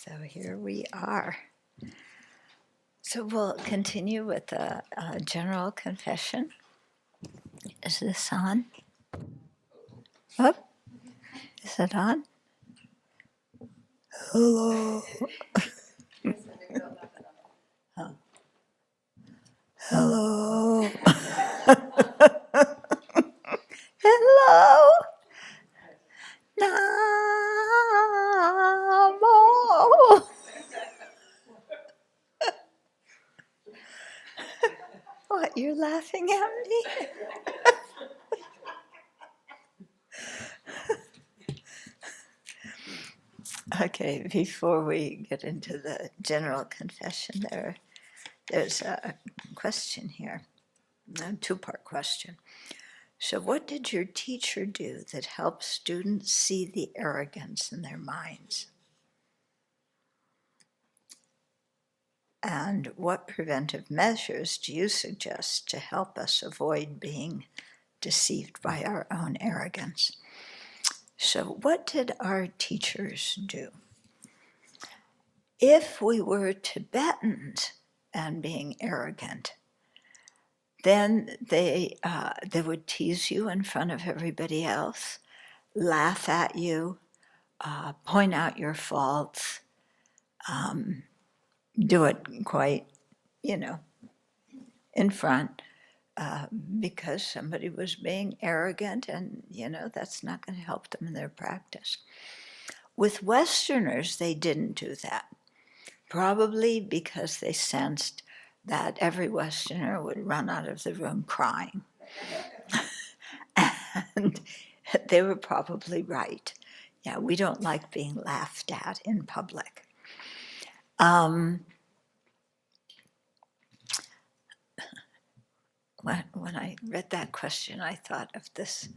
So here we are. So we'll continue with the general confession. Is this on? Oh, is it on? Hello. Oh. Hello. Hello. Namo. What, you're laughing at me? Okay, before we get into the general confession, there's a question here, a two-part question. So what did your teacher do that helped students see the arrogance in their minds? And what preventive measures do you suggest to help us avoid being deceived by our own arrogance? So what did our teachers do? If we were Tibetans and being arrogant, then they would tease you in front of everybody else, laugh at you, point out your faults, do it quite, in front, because somebody was being arrogant, and, that's not going to help them in their practice. With Westerners, they didn't do that, probably because they sensed that every Westerner would run out of the room crying. And they were probably right. Yeah, we don't like being laughed at in public. When I read that question, I thought of this.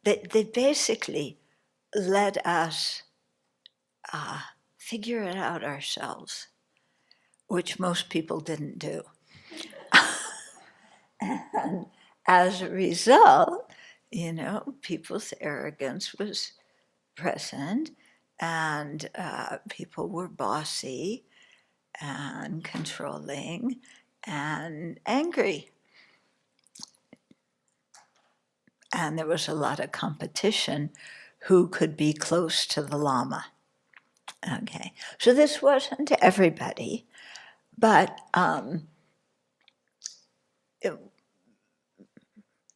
They basically let us figure it out ourselves, which most people didn't do. And as a result, people's arrogance was present, and people were bossy and controlling and angry. And there was a lot of competition who could be close to the Lama. Okay, so this wasn't everybody, but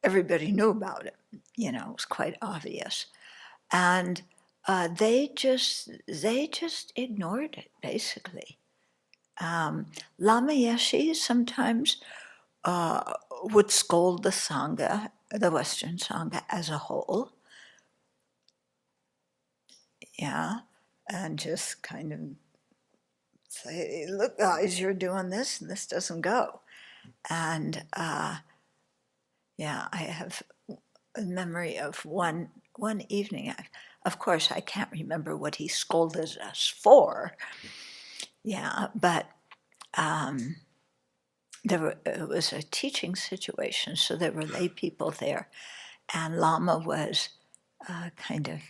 everybody knew about it. It was quite obvious. And they just ignored it, basically. Lama Yeshe sometimes would scold the Sangha, the Western Sangha as a whole. Yeah, and just kind of say, look, guys, you're doing this, and this doesn't go. And yeah, I have a memory of one evening. Of course, I can't remember what he scolded us for. Yeah, but it was a teaching situation, so there were lay people there, and Lama was kind of,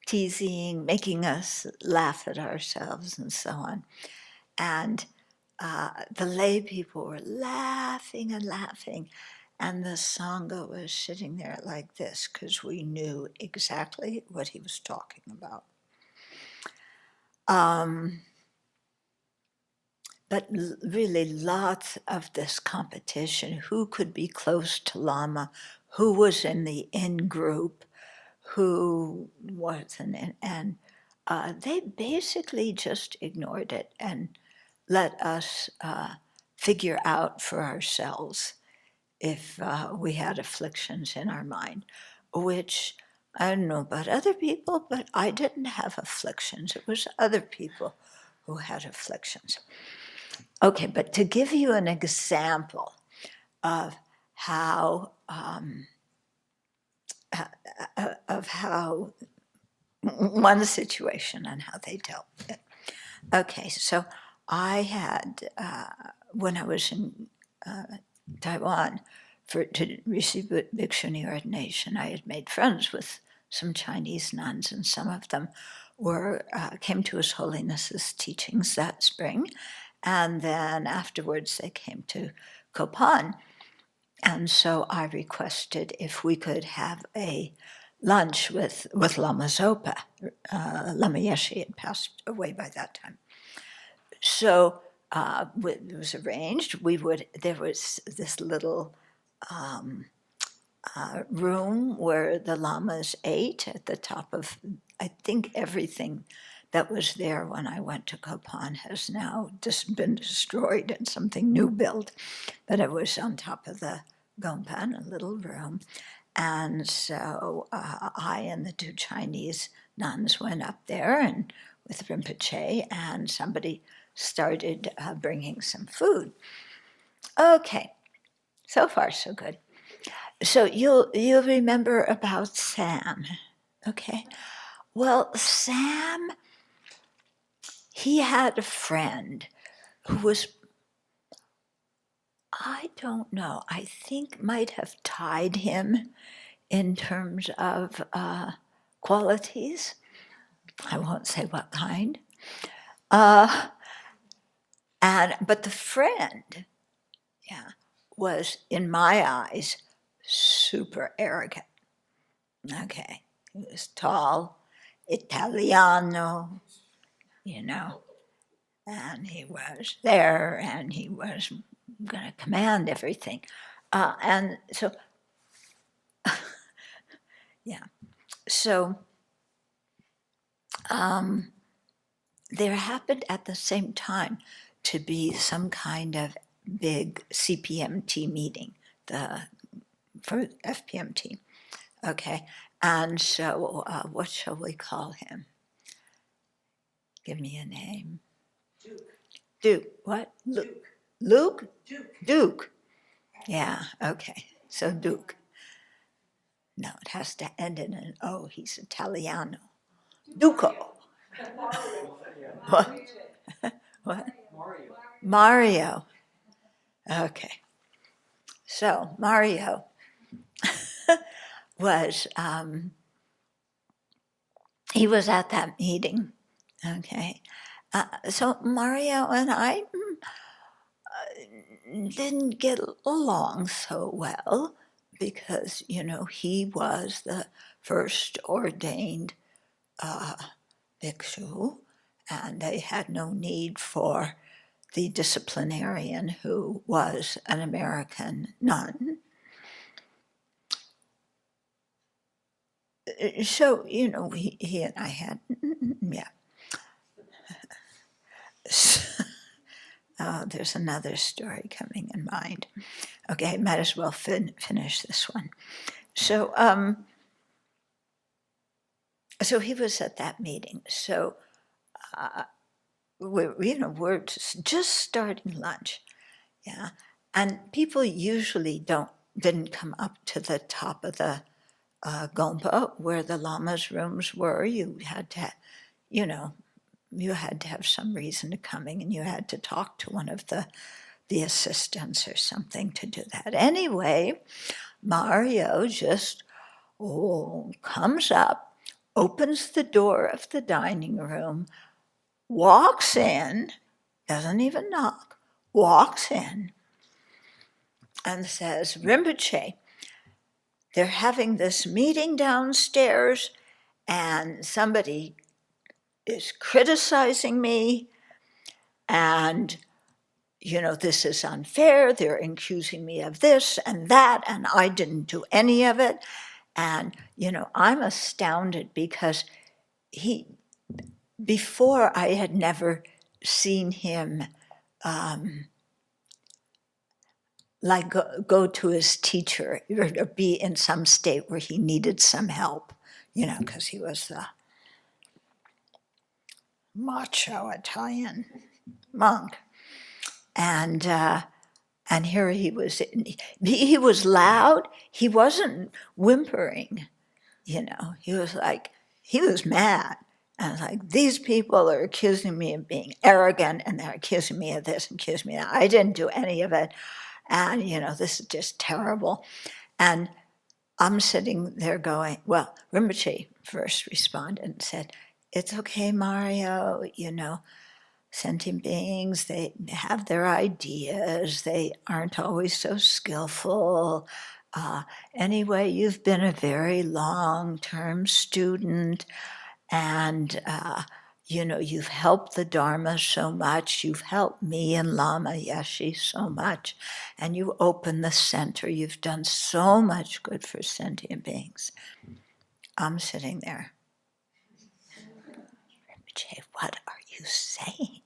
teasing, making us laugh at ourselves and so on. And the lay people were laughing and laughing, and the Sangha was sitting there like this, because we knew exactly what he was talking about. But really lots of this competition, who could be close to Lama, who was in the in-group, who wasn't, and they basically just ignored it and let us figure out for ourselves if we had afflictions in our mind, which I don't know about other people, but I didn't have afflictions. It was other people who had afflictions. Okay, but to give you an example of how one situation and how they dealt with it. Okay, so I had, when I was in Taiwan to receive Bhikshuni ordination, I had made friends with some Chinese nuns, and some of them came to His Holiness's teachings that spring, and then afterwards they came to Kopan. And so I requested if we could have a lunch with Lama Zopa. Lama Yeshe had passed away by that time. So it was arranged. There was this little room where the lamas ate at the top of, I think everything that was there when I went to Kopan has now just been destroyed and something new built. But it was on top of the Gompan, a little room. And so I and the two Chinese nuns went up there and with Rinpoche, and somebody started bringing some food. Okay, so far so good. So you'll remember about Sam, okay? Well, Sam, he had a friend who was, I don't know, I think might have tied him in terms of qualities. I won't say what kind. But the friend, was, in my eyes, super arrogant. Okay, he was tall, Italiano, and he was there, and he was going to command everything. And so, So there happened at the same time to be some kind of big CPMT meeting, for FPMT. Okay, and so what shall we call him? Give me a name. Duke. What? Luke? Duke. Yeah, okay. So Duke. No, it has to end in an O. He's Italiano. Duco. What? What? Mario. Okay. So Mario was, he was at that meeting. Okay. So Mario and I didn't get along so well because, he was the first ordained bhikshu, and they had no need for the disciplinarian who was an American nun. So, he and I had, there's another story coming in mind. Okay, might as well finish this one. So, so he was at that meeting. So, we're just starting lunch, and people usually didn't come up to the top of the gompa where the lama's rooms were. You had to, you had to have some reason to coming, and you had to talk to one of the assistants or something to do that. Anyway, Mario just comes up, opens the door of the dining room, walks in, doesn't even knock, walks in, and says, Rinpoche, they're having this meeting downstairs, and somebody is criticizing me, and, this is unfair. They're accusing me of this and that, and I didn't do any of it. And, I'm astounded because before I had never seen him go to his teacher or be in some state where he needed some help, because he was the macho Italian monk. And here he was. He was loud. He wasn't whimpering, He was mad. And like, these people are accusing me of being arrogant, and they're accusing me of this and accusing me of that. I didn't do any of it. And, this is just terrible. And I'm sitting there going, well, Rinpoche first responded and said, it's okay, Mario, sentient beings, they have their ideas, they aren't always so skillful. Anyway, you've been a very long-term student, and you've helped the Dharma so much, you've helped me and Lama Yeshe so much, and you opened the center, you've done so much good for sentient beings. I'm sitting there. Rinpoche, what are you saying?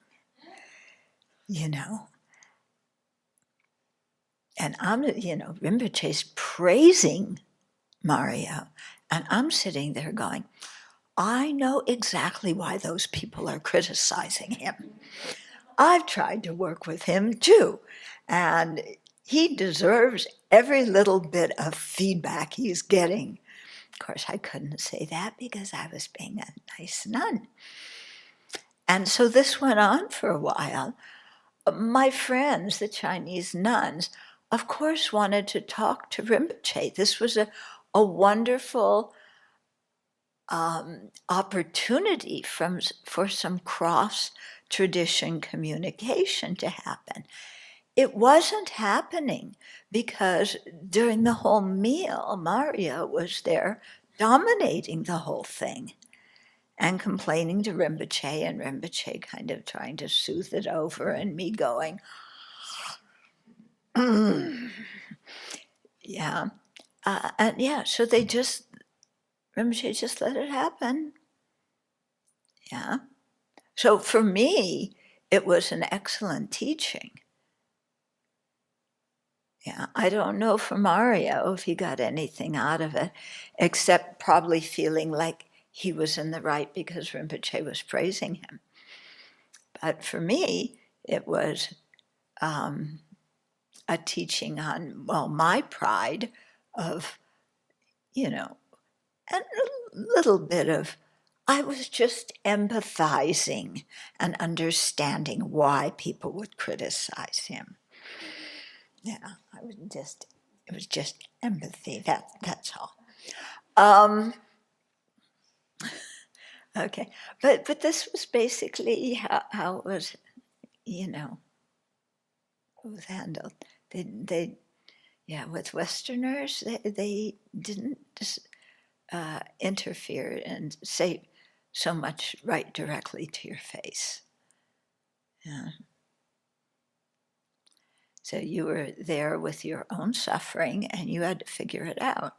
And I'm, Rinpoche's praising Mario, and I'm sitting there going, I know exactly why those people are criticizing him. I've tried to work with him too, and he deserves every little bit of feedback he's getting. Of course, I couldn't say that because I was being a nice nun. And so this went on for a while. My friends, the Chinese nuns, of course wanted to talk to Rinpoche. This was a wonderful opportunity for some cross-tradition communication to happen. It wasn't happening because during the whole meal, Mario was there dominating the whole thing and complaining to Rinpoche, and Rinpoche kind of trying to soothe it over, and me going, yeah. So Rinpoche just let it happen. Yeah. So for me, it was an excellent teaching. Yeah, I don't know for Mario if he got anything out of it, except probably feeling like he was in the right because Rinpoche was praising him. But for me, it was a teaching on, my pride of, and a little bit of, I was just empathizing and understanding why people would criticize him. Yeah, it was just empathy, that's all. Okay, but this was basically how it was, it was handled. They with Westerners, they didn't interfere and say so much right directly to your face. Yeah. So you were there with your own suffering and you had to figure it out.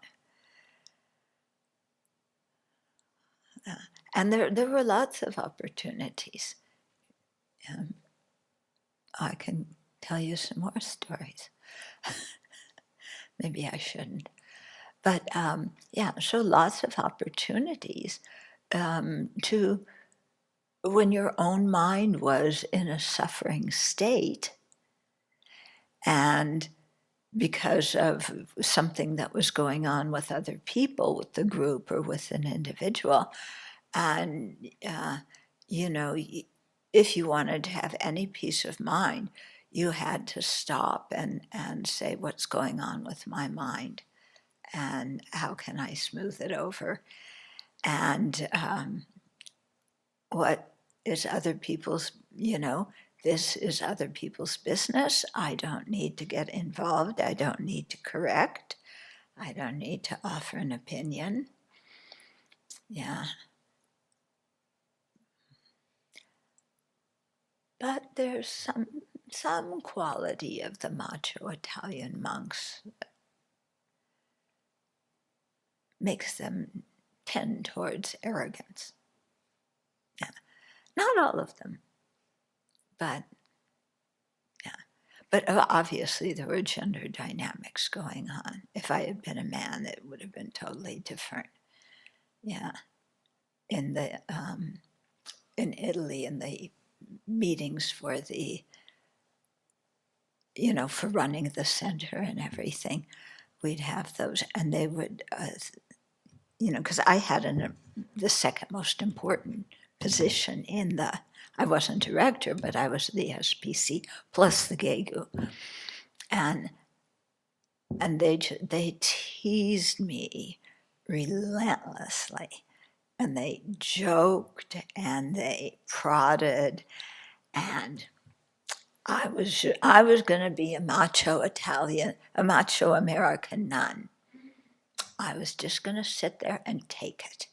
And there were lots of opportunities. I can tell you some more stories. Maybe I shouldn't. But so lots of opportunities to, when your own mind was in a suffering state, and because of something that was going on with other people, with the group or with an individual, and if you wanted to have any peace of mind, you had to stop and say, what's going on with my mind? And how can I smooth it over? And what is other people's, this is other people's business. I don't need to get involved. I don't need to correct. I don't need to offer an opinion. Yeah. But there's some quality of the macho Italian monks that makes them tend towards arrogance. Yeah. Not all of them, but yeah. But obviously there were gender dynamics going on. If I had been a man, it would have been totally different. Yeah. In Italy, in the meetings for the, for running the center and everything, we'd have those, and they would, because I had the second most important position I wasn't director, but I was the SPC plus the Gegu. And they teased me relentlessly and they joked and they prodded, and I was going to be a macho Italian, a macho American nun. I was just going to sit there and take it.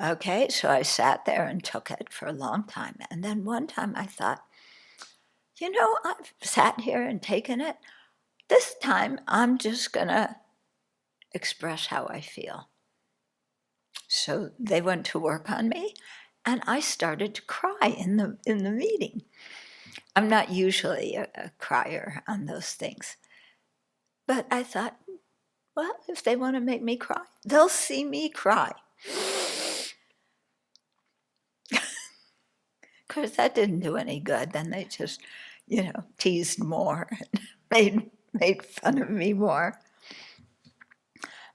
Okay, so I sat there and took it for a long time. And then one time I thought, I've sat here and taken it. This time I'm just going to express how I feel. So they went to work on me, and I started to cry in the meeting. I'm not usually a crier on those things. But I thought, well, if they want to make me cry, they'll see me cry. Of course, that didn't do any good. Then they just, teased more and made fun of me more.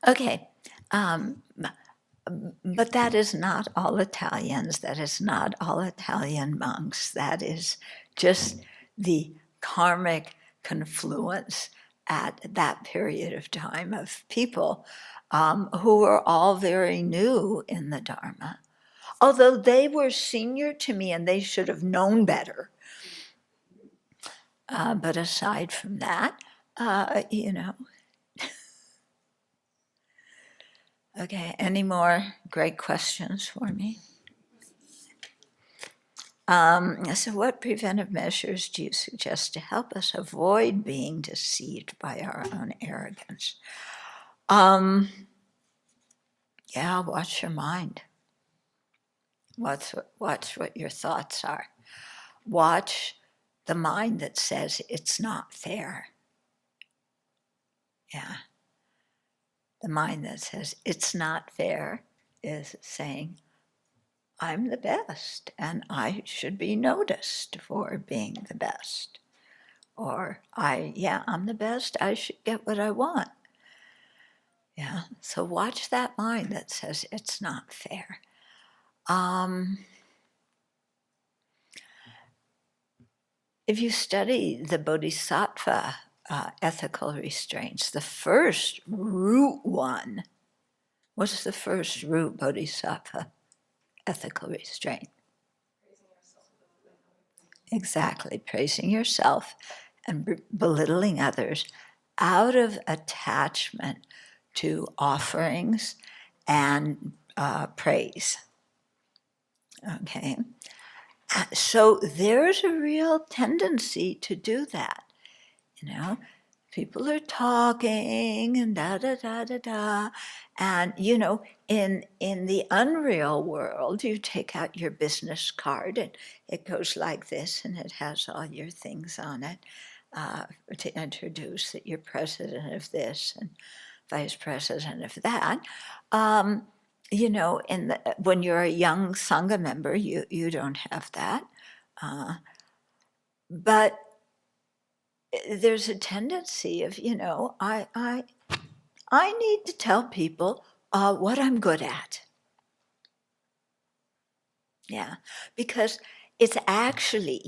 Okay, but that is not all Italians. That is not all Italian monks. That is just the karmic confluence at that period of time of people who were all very new in the Dharma. Although they were senior to me and they should have known better. But aside from that, Okay, any more great questions for me? So what preventive measures do you suggest to help us avoid being deceived by our own arrogance? Yeah, watch your mind. Watch what your thoughts are. Watch the mind that says it's not fair. Yeah. The mind that says it's not fair is saying, I'm the best and I should be noticed for being the best. Or I'm the best, I should get what I want. Yeah, so watch that mind that says it's not fair. If you study the Bodhisattva ethical restraints, the first root one, what's the first root Bodhisattva ethical restraint? Exactly, praising yourself and belittling others out of attachment to offerings and praise. Okay, so there's a real tendency to do that. People are talking and da da da da da, and in the unreal world, you take out your business card and it goes like this, and it has all your things on it to introduce that you're president of this and vice president of that. When you're a young Sangha member, you don't have that, but there's a tendency of, I need to tell people what I'm good at. Yeah, because it's actually,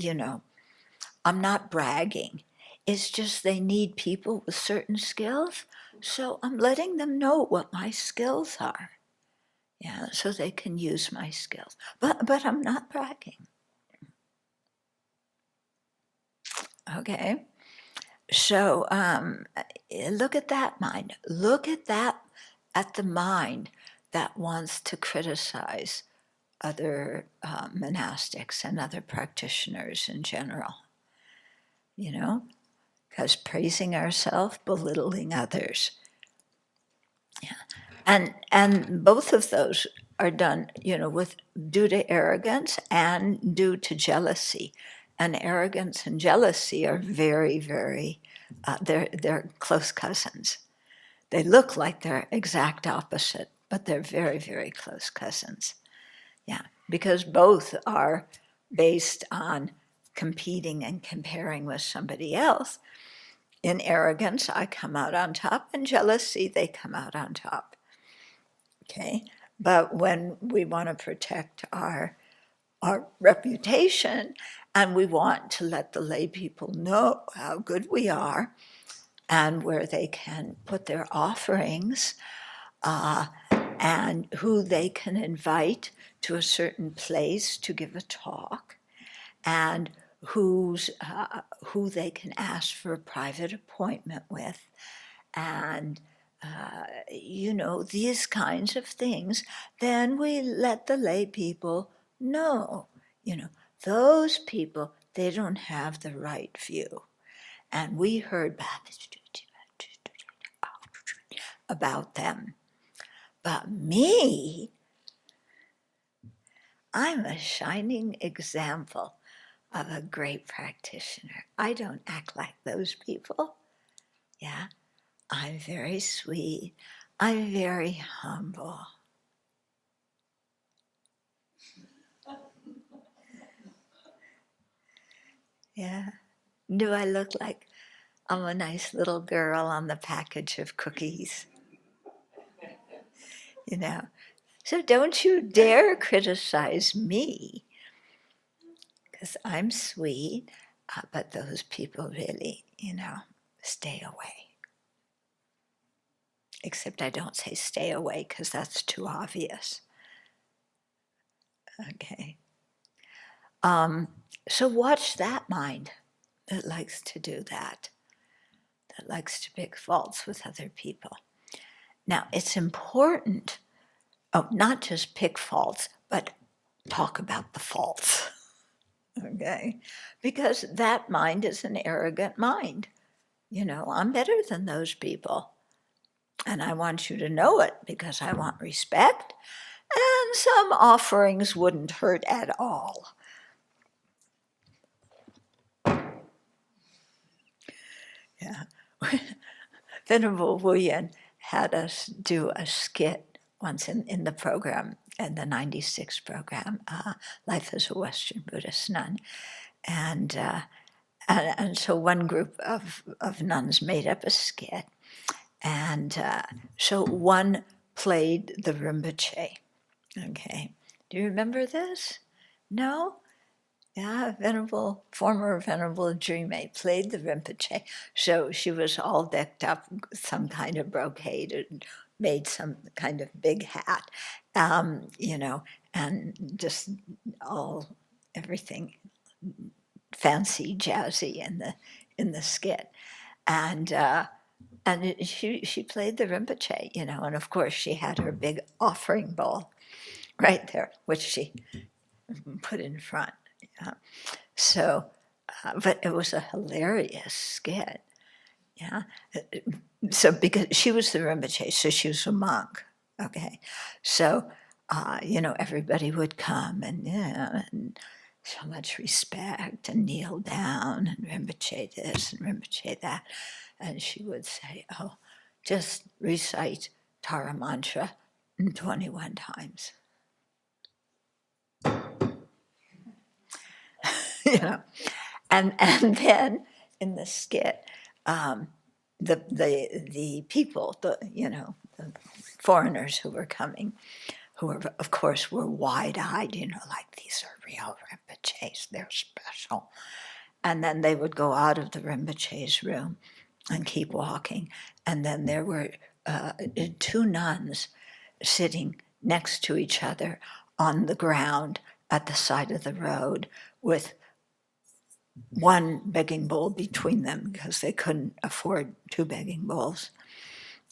I'm not bragging. It's just they need people with certain skills, so I'm letting them know what my skills are. Yeah, so they can use my skills. But I'm not bragging. Okay. So look at that mind. Look at the mind that wants to criticize other monastics and other practitioners in general. Because praising ourselves, belittling others. Yeah. And both of those are done, due to arrogance and due to jealousy. And arrogance and jealousy are very, very, they're close cousins. They look like they're exact opposite, but they're very, very close cousins. Yeah, because both are based on competing and comparing with somebody else. In arrogance, I come out on top. In jealousy, they come out on top. Okay, but when we want to protect our reputation, and we want to let the lay people know how good we are and where they can put their offerings, and who they can invite to a certain place to give a talk, and who they can ask for a private appointment with, and these kinds of things. Then we let the lay people know, those people, they don't have the right view. And we heard about them. But me, I'm a shining example of a great practitioner. I don't act like those people. Yeah, I'm very sweet. I'm very humble. Yeah. Do I look like I'm a nice little girl on the package of cookies? So don't you dare criticize me, because I'm sweet, but those people really, stay away. Except I don't say stay away because that's too obvious. Okay. So watch that mind that likes to do that likes to pick faults with other people. Now, it's important, not just pick faults, but talk about the faults, okay? Because that mind is an arrogant mind. I'm better than those people. And I want you to know it because I want respect. And some offerings wouldn't hurt at all. Yeah. Venerable Wuyan had us do a skit once in the program, in the 96 program, Life as a Western Buddhist Nun. And so one group of nuns made up a skit. And so one played the Rinpoche. Okay. Do you remember this? No? Yeah, former Venerable Dreamy played the Rinpoche. So she was all decked up with some kind of brocade and made some kind of big hat, and just everything fancy, jazzy in the skit. And she played the Rinpoche, and of course she had her big offering bowl right there, which she put in front. Yeah. So, but it was a hilarious skit. Yeah. So because she was the Rinpoche, so she was a monk. Okay. So, everybody would come and so much respect and kneel down and Rinpoche this and Rinpoche that. And she would say, just recite Tara Mantra 21 times. And then in the skit, the people, the foreigners who were coming, who were, of course, were wide-eyed, like these are real Rinpoches, they're special. And then they would go out of the Rinpoche's room and keep walking. And then there were two nuns sitting next to each other on the ground at the side of the road with one begging bowl between them because they couldn't afford two begging bowls,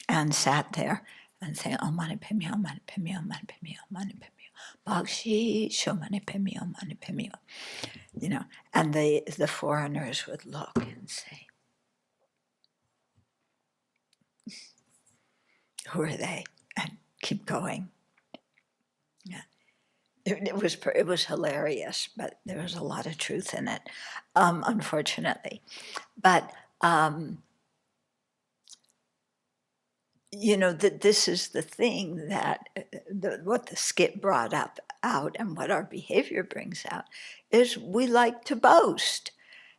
and sat there and saying, Om Mani Padme, Om Mani Padme, Om Mani Padme, Om Mani Padme, Bhakshi, Sho Mani Padme, Om Mani Padme. And the foreigners would look and say, who are they? And keep going. Yeah. It was hilarious, but there was a lot of truth in it, unfortunately. But that this is the thing that what the skit brought out and what our behavior brings out is we like to boast.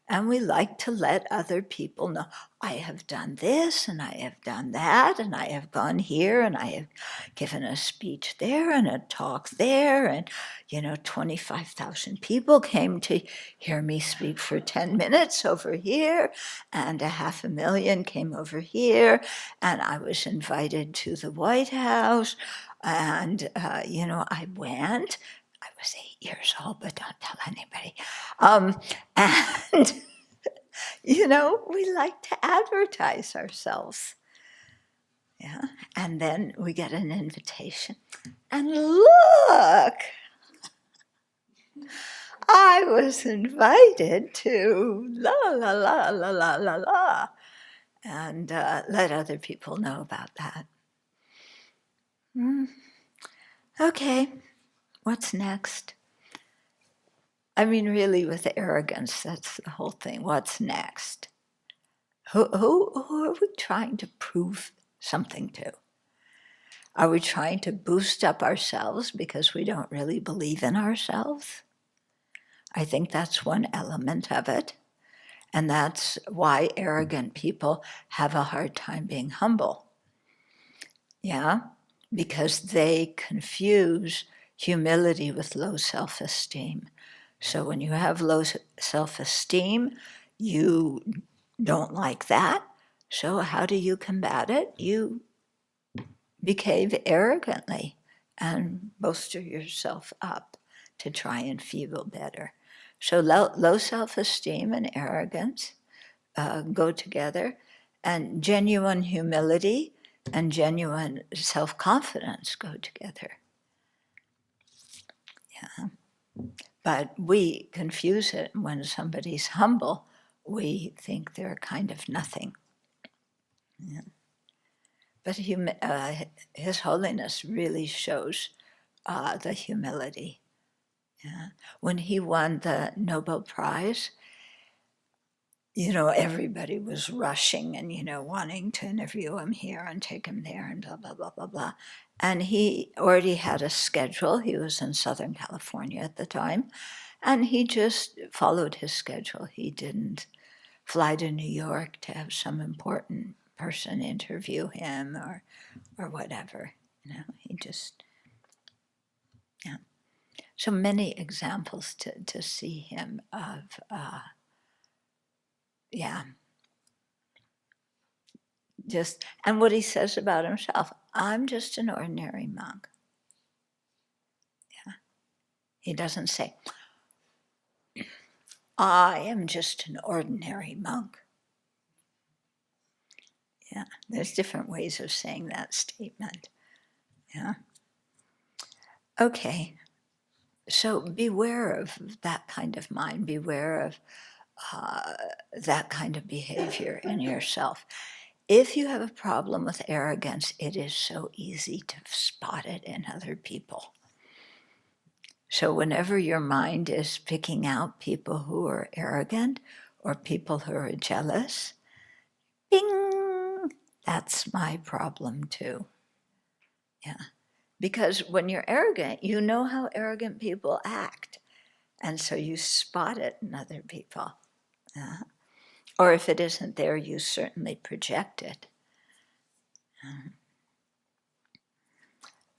And we like to let other people know, I have done this and I have done that and I have gone here and I have given a speech there and a talk there, and 25,000 people came to hear me speak for 10 minutes over here, and 500,000 came over here, and I was invited to the White House And, I went. I was 8 years old, but don't tell anybody. And, we like to advertise ourselves. Yeah. And then we get an invitation. And look, I was invited to la la la la la la la, and let other people know about that. Okay, what's next? I mean, really, with arrogance, that's the whole thing. What's next? Who are we trying to prove something to? Are we trying to boost up ourselves because we don't really believe in ourselves? I think that's one element of it. And that's why arrogant people have a hard time being humble. Yeah? Because they confuse humility with low self-esteem. So when you have low self-esteem, you don't like that. So how do you combat it? You behave arrogantly and bolster yourself up to try and feel better. So low self-esteem and arrogance go together, and genuine humility and genuine self-confidence go together. Yeah. But we confuse it. When somebody's humble, we think they're kind of nothing. Yeah. But His Holiness really shows the humility. Yeah. When he won the Nobel Prize, everybody was rushing and, wanting to interview him here and take him there and blah, blah, blah, blah, blah. And he already had a schedule. He was in Southern California at the time, and he just followed his schedule. He didn't fly to New York to have some important person interview him or whatever. He just, yeah. So many examples to see him of, yeah. And what he says about himself, I'm just an ordinary monk. Yeah. He doesn't say, I am just an ordinary monk. Yeah, there's different ways of saying that statement. Yeah. Okay, so beware of that kind of mind, beware of that kind of behavior in yourself. If you have a problem with arrogance, it is so easy to spot it in other people. So whenever your mind is picking out people who are arrogant or people who are jealous, bing, that's my problem too. Yeah. Because when you're arrogant, you know how arrogant people act. And so you spot it in other people. Or if it isn't there, you certainly project it.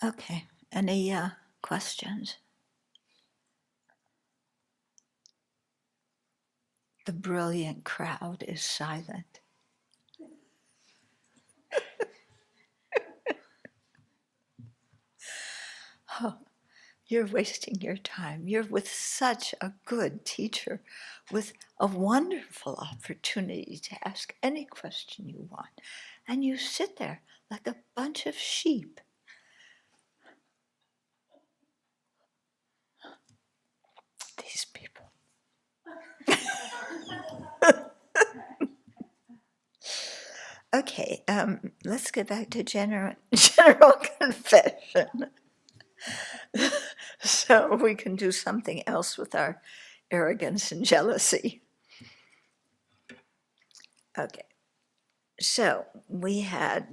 Okay, any questions? The brilliant crowd is silent. Oh, you're wasting your time. You're with such a good teacher, with a wonderful opportunity to ask any question you want. And you sit there like a bunch of sheep. These people. Okay, let's get back to general confession. So we can do something else with our arrogance and jealousy. Okay, so I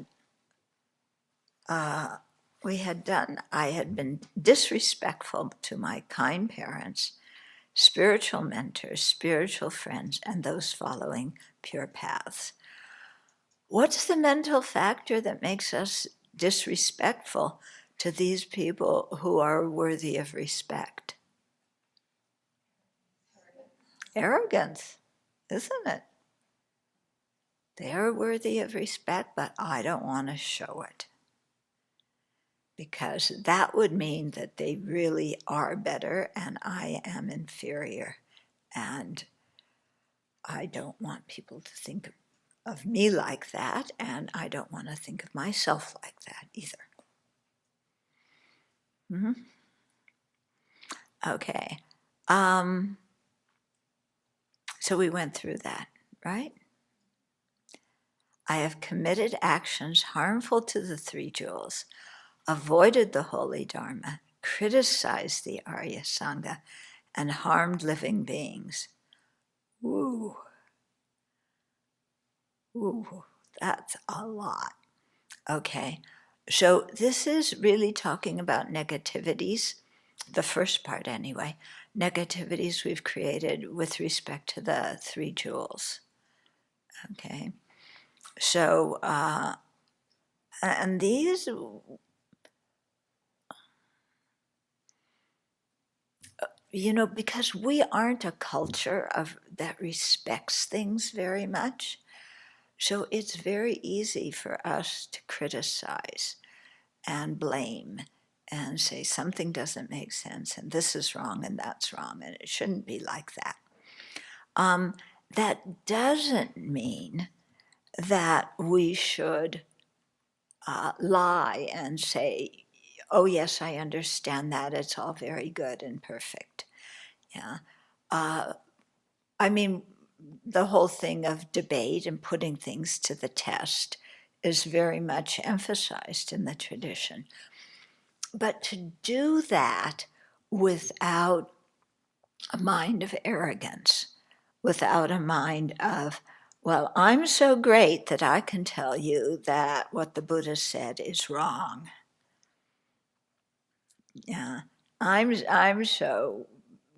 had been disrespectful to my kind parents, spiritual mentors, spiritual friends, and those following pure paths. What's the mental factor that makes us disrespectful to these people who are worthy of respect? Arrogance, isn't it? They are worthy of respect, but I don't want to show it. because that would mean that they really are better and I am inferior. And I don't want people to think of me like that, and I don't want to think of myself like that either. Mm-hmm. Okay. So we went through that, right? I have committed actions harmful to the three jewels, avoided the holy Dharma, criticized the Arya Sangha, and harmed living beings. Ooh. Ooh, that's a lot. Okay, so this is really talking about negativities, the first part anyway, negativities we've created with respect to the three jewels. Okay, so, and these, because we aren't a culture that respects things very much, so it's very easy for us to criticize and blame and say something doesn't make sense and this is wrong and that's wrong and it shouldn't be like that. That doesn't mean that we should lie and say, oh yes, I understand that, it's all very good and perfect. Yeah. I mean, the whole thing of debate and putting things to the test is very much emphasized in the tradition. But to do that without a mind of arrogance, without a mind of, well, I'm so great that I can tell you that what the Buddha said is wrong. Yeah, I'm so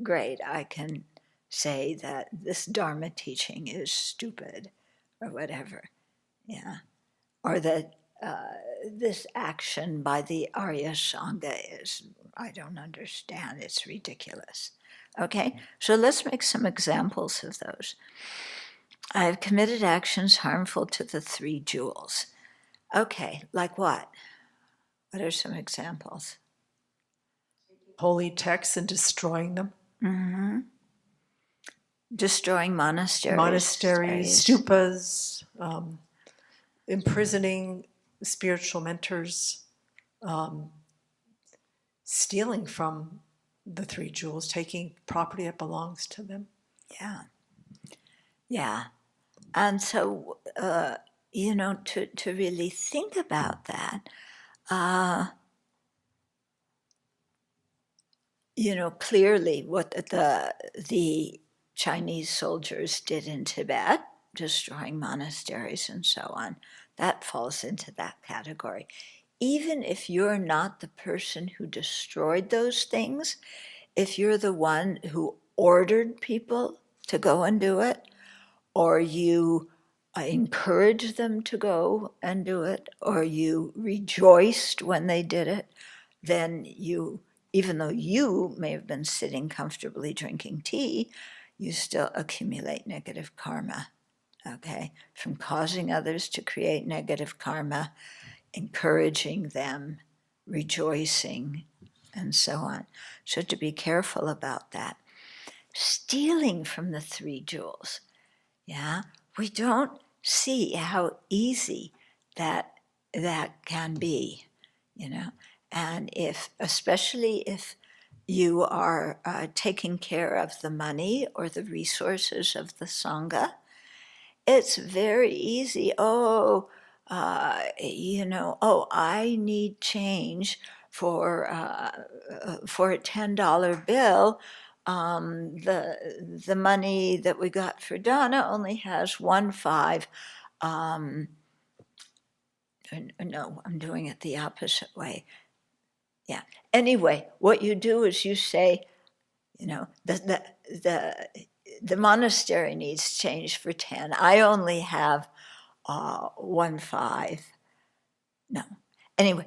great I can say that this Dharma teaching is stupid or whatever. Yeah, or that this action by the Arya Sangha is, I don't understand, it's ridiculous. Okay, so let's make some examples of those. I have committed actions harmful to the three jewels. Okay, like what? What are some examples? Holy texts and destroying them. Mm-hmm. Destroying monasteries. Monasteries, stupas, imprisoning spiritual mentors, stealing from the three jewels, taking property that belongs to them. Yeah. Yeah. And so, to really think about that, clearly what the Chinese soldiers did in Tibet, destroying monasteries and so on, that falls into that category. Even if you're not the person who destroyed those things, if you're the one who ordered people to go and do it, or you encouraged them to go and do it, or you rejoiced when they did it, then you, even though you may have been sitting comfortably drinking tea, you still accumulate negative karma, okay? From causing others to create negative karma, encouraging them, rejoicing, and so on. So to be careful about that. Stealing from the three jewels, yeah? We don't see how easy that can be, And especially if you are taking care of the money or the resources of the Sangha, it's very easy. Oh, I need change for a $10 bill. The money that we got for Donna only has 1.5. No, I'm doing it the opposite way. Yeah. Anyway, what you do is you say, the monastery needs change for 10. I only have 1.5. No. Anyway,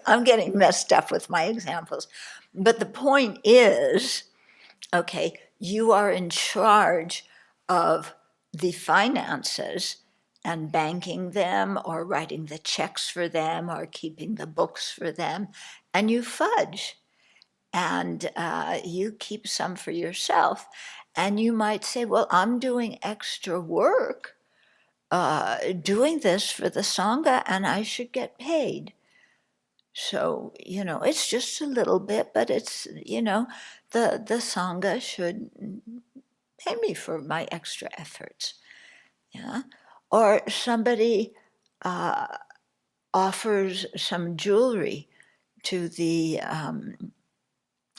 I'm getting messed up with my examples. But the point is, okay, you are in charge of the finances, and banking them or writing the checks for them or keeping the books for them, and you fudge. And you keep some for yourself. And you might say, well, I'm doing extra work doing this for the Sangha and I should get paid. So, it's just a little bit, but it's, the Sangha should pay me for my extra efforts. Yeah. Or somebody offers some jewelry to the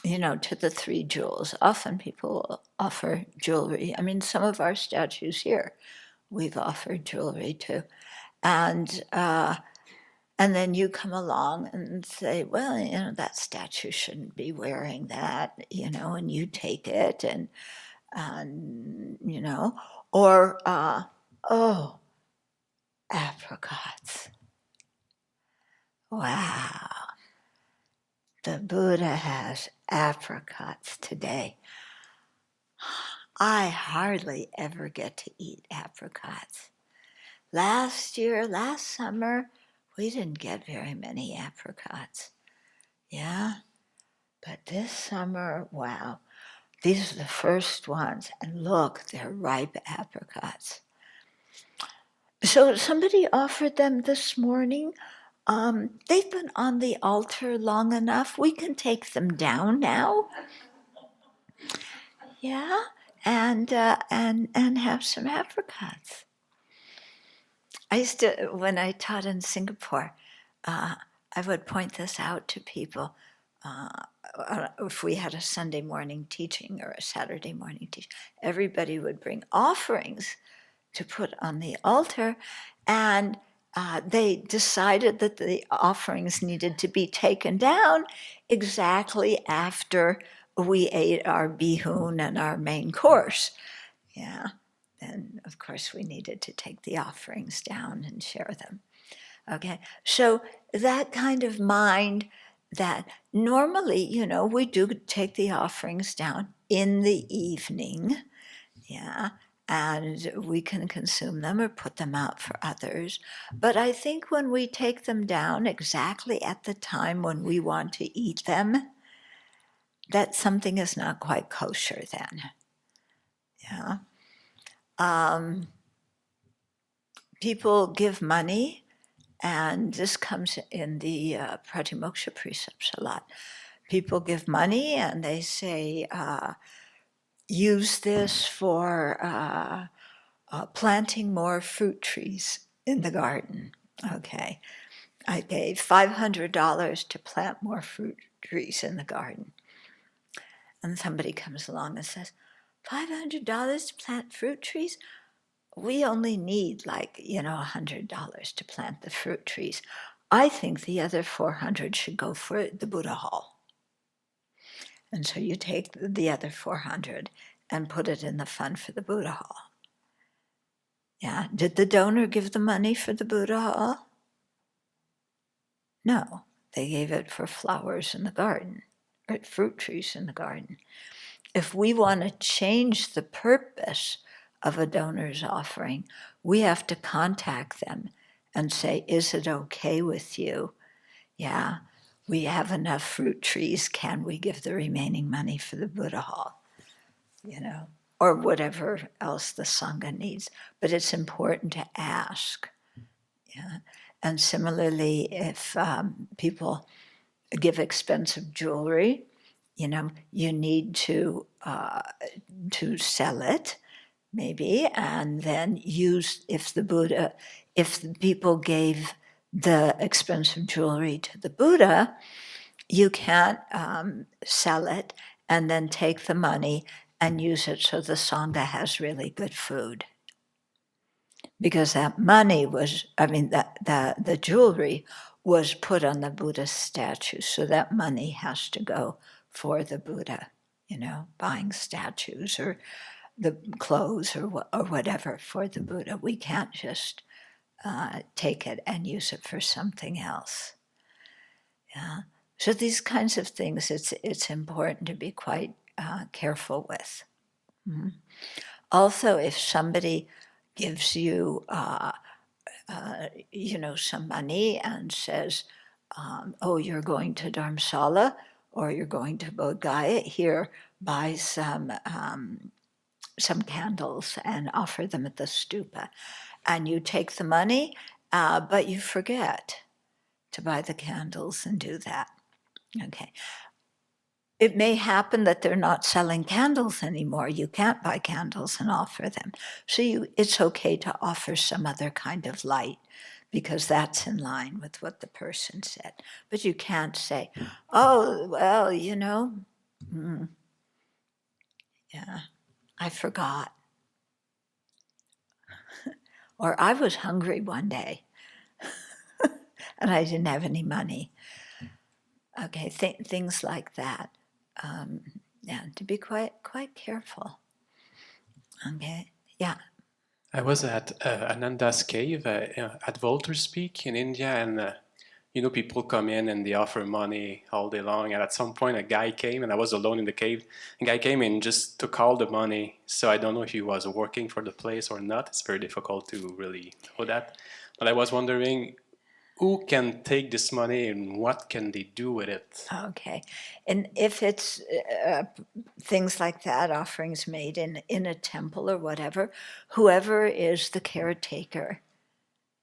to the three jewels. Often people offer jewelry. I mean, some of our statues here, we've offered jewelry to. And then you come along and say, well, that statue shouldn't be wearing that, and you take it and or, oh, apricots. Wow. The Buddha has apricots today. I hardly ever get to eat apricots. Last summer, we didn't get very many apricots. Yeah, but this summer, wow, these are the first ones. And look, they're ripe apricots. So somebody offered them this morning. They've been on the altar long enough. We can take them down now. Yeah, and have some apricots. I used to, when I taught in Singapore, I would point this out to people. If we had a Sunday morning teaching or a Saturday morning teaching, everybody would bring offerings to put on the altar, and they decided that the offerings needed to be taken down exactly after we ate our bihun and our main course. Yeah. Then, of course, we needed to take the offerings down and share them. Okay, so that kind of mind that normally, we do take the offerings down in the evening, yeah, and we can consume them or put them out for others. But I think when we take them down exactly at the time when we want to eat them, that something is not quite kosher then. Yeah. People give money, and this comes in the Pratimoksha precepts a lot. People give money and they say, use this for planting more fruit trees in the garden. Okay, I gave $500 to plant more fruit trees in the garden. And somebody comes along and says, $500 to plant fruit trees? We only need $100 to plant the fruit trees. I think the other 400 should go for the Buddha Hall. And so you take the other 400 and put it in the fund for the Buddha Hall. Yeah, did the donor give the money for the Buddha Hall? No, they gave it for flowers in the garden, or fruit trees in the garden. If we want to change the purpose of a donor's offering, we have to contact them and say, is it okay with you? Yeah, we have enough fruit trees. Can we give the remaining money for the Buddha Hall? Or whatever else the Sangha needs. But it's important to ask. Yeah. And similarly, if people give expensive jewelry, you need to sell it, maybe, and then use, if the people gave the expensive jewelry to the Buddha, you can't sell it and then take the money and use it so the Sangha has really good food. Because that money was, the jewelry was put on the Buddha's statue, so that money has to go for the Buddha, buying statues or the clothes or whatever for the Buddha. We can't just take it and use it for something else. Yeah. So these kinds of things, it's important to be quite careful with. Mm-hmm. Also, if somebody gives you some money and says, oh, you're going to Dharamsala or you're going to Bodh Gaya, here, buy some candles and offer them at the stupa. And you take the money, but you forget to buy the candles and do that. Okay. It may happen that they're not selling candles anymore. You can't buy candles and offer them. So it's okay to offer some other kind of light because that's in line with what the person said. But you can't say, oh, well, yeah, I forgot. Or I was hungry one day and I didn't have any money. Okay, things like that. Yeah, to be quite careful. Okay, yeah. I was at Ananda's cave at Volter's Peak in India, and people come in and they offer money all day long. And at some point, a guy came, and I was alone in the cave. A guy came and just took all the money. So I don't know if he was working for the place or not. It's very difficult to really know that. But I was wondering, who can take this money and what can they do with it? Okay, and if it's things like that, offerings made in a temple or whatever, whoever is the caretaker,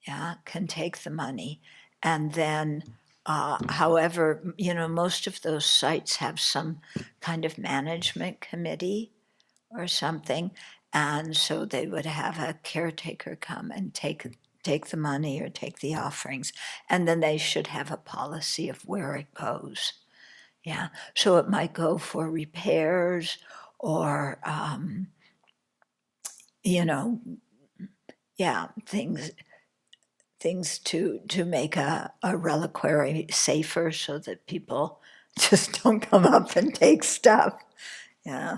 yeah, can take the money, and then, however, most of those sites have some kind of management committee or something, and so they would have a caretaker come and take the money or take the offerings, and then they should have a policy of where it goes. Yeah, so it might go for repairs or, yeah, things to make a reliquary safer so that people just don't come up and take stuff. Yeah,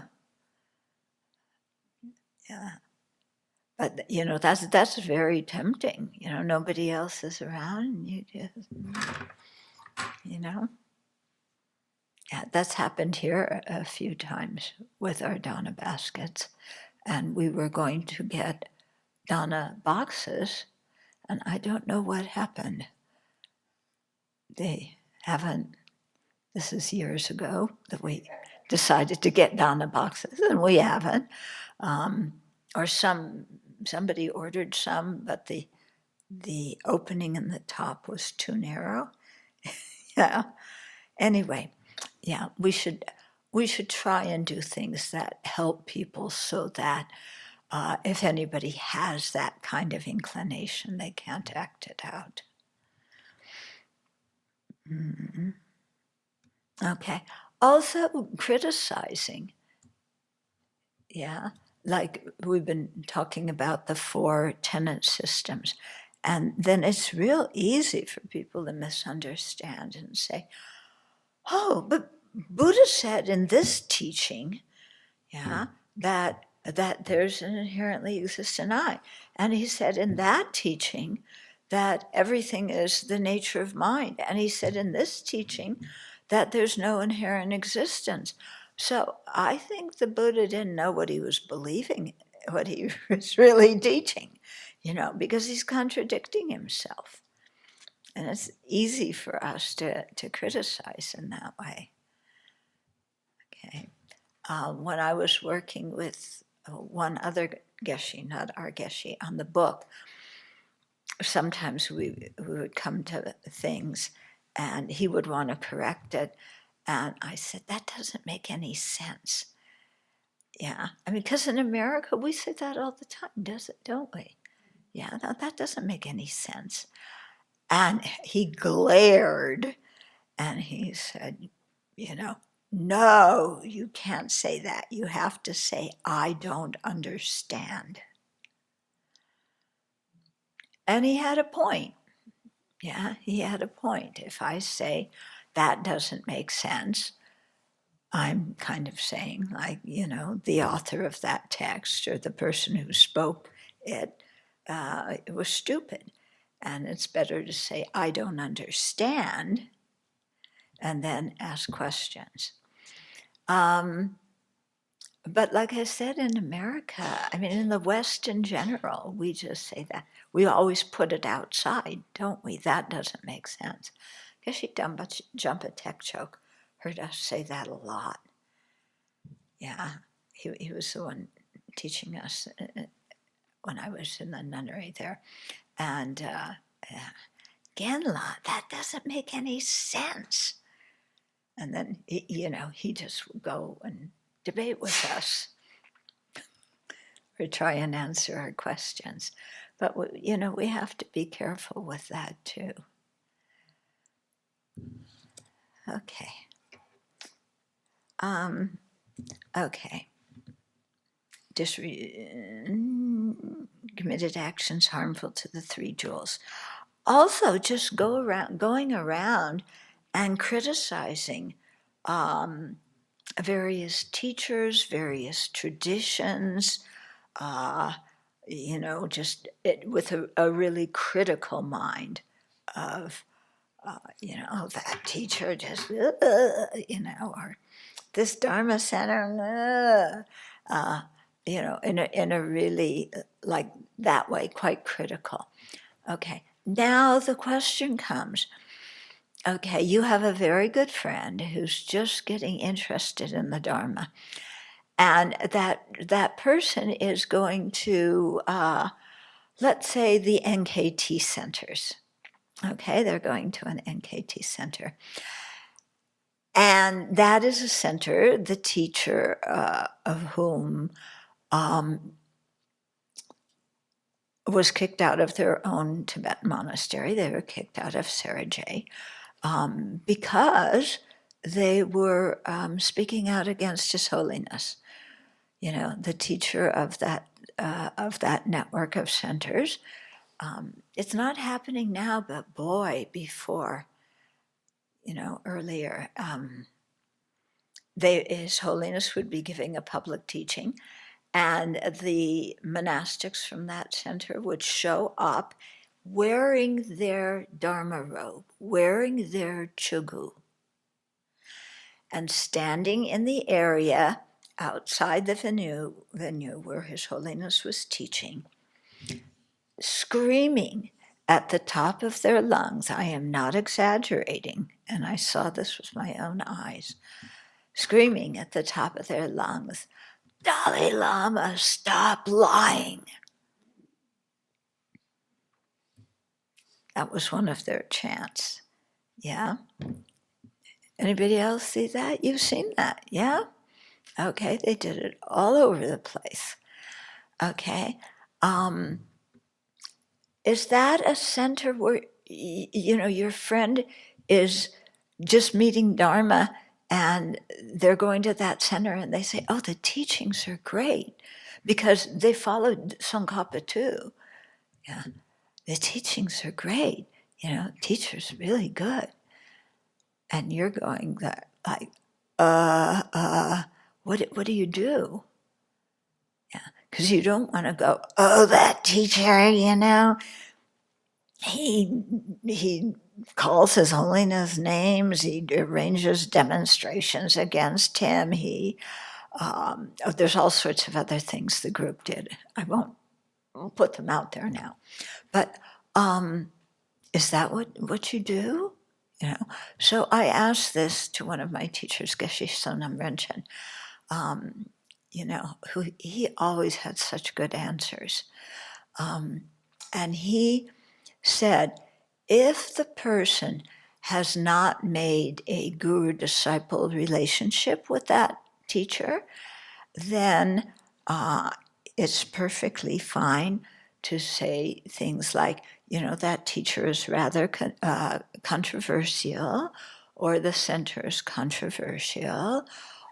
yeah. But that's very tempting. Nobody else is around, and you just, Yeah, that's happened here a few times with our Donna baskets, and we were going to get Donna boxes, and I don't know what happened. They haven't. This is years ago that we decided to get Donna boxes, and we haven't. Or somebody ordered some, but the opening in the top was too narrow. Yeah. Anyway, yeah, we should try and do things that help people so that if anybody has that kind of inclination, they can't act it out. Mm-hmm. Okay. Also, criticizing. Yeah. Like we've been talking about the 4 tenet systems. And then it's real easy for people to misunderstand and say, oh, but Buddha said in this teaching, yeah, that there's an inherently existent I. And he said in that teaching that everything is the nature of mind. And he said in this teaching that there's no inherent existence. So I think the Buddha didn't know what he was believing, what he was really teaching, because he's contradicting himself. And it's easy for us to criticize in that way. Okay. When I was working with one other geshe, not our geshe, on the book, sometimes we would come to things and he would want to correct it. And I said, that doesn't make any sense. Yeah, I mean, because in America, we say that all the time, don't we? Yeah, that doesn't make any sense. And he glared and he said, no, you can't say that. You have to say, I don't understand. And he had a point. Yeah, he had a point. If I say, that doesn't make sense, I'm kind of saying, like, the author of that text or the person who spoke it was stupid. And it's better to say, I don't understand, and then ask questions. But like I said, in America, I mean, in the West in general, we just say that. We always put it outside, don't we? That doesn't make sense. Guess you jump a tech joke. Heard us say that a lot. Yeah, he was the one teaching us when I was in the nunnery there. And Genla, that doesn't make any sense. And then, he just would go and debate with us or try and answer our questions. But, we have to be careful with that too. Okay. Okay. Committed actions harmful to the three jewels. Also, just going around and criticizing various teachers, various traditions, with a really critical mind of, that teacher just, or this Dharma center, in a really, like that way, quite critical. Okay, now the question comes, okay, you have a very good friend who's just getting interested in the Dharma, and that person is going to, let's say, the NKT centers. Okay, they're going to an NKT center. And that is a center, the teacher of whom was kicked out of their own Tibetan monastery. They were kicked out of Sarijay because they were speaking out against His Holiness. The teacher of that network of centers. It's not happening now, but boy, before, earlier, His Holiness would be giving a public teaching, and the monastics from that center would show up wearing their Dharma robe, wearing their chugu, and standing in the area outside the venue where His Holiness was teaching, screaming at the top of their lungs. I am not exaggerating, and I saw this with my own eyes, screaming at the top of their lungs, Dalai Lama, stop lying. That was one of their chants. Yeah? Anybody else see that? You've seen that, yeah? Okay, they did it all over the place. Okay. Is that a center where, your friend is just meeting Dharma and they're going to that center and they say, oh, the teachings are great, because they followed Tsongkhapa too. Yeah, the teachings are great. Teacher's really good. And you're going that like, what do you do? Yeah, because you don't want to go, oh, that teacher, he calls His Holiness names, he arranges demonstrations against him, there's all sorts of other things the group did. I won't put them out there now. But is that what you do? So I asked this to one of my teachers, Geshe Sonam Rinchen, who he always had such good answers. And he said, if the person has not made a guru-disciple relationship with that teacher, then it's perfectly fine to say things like, that teacher is rather controversial, or the center is controversial,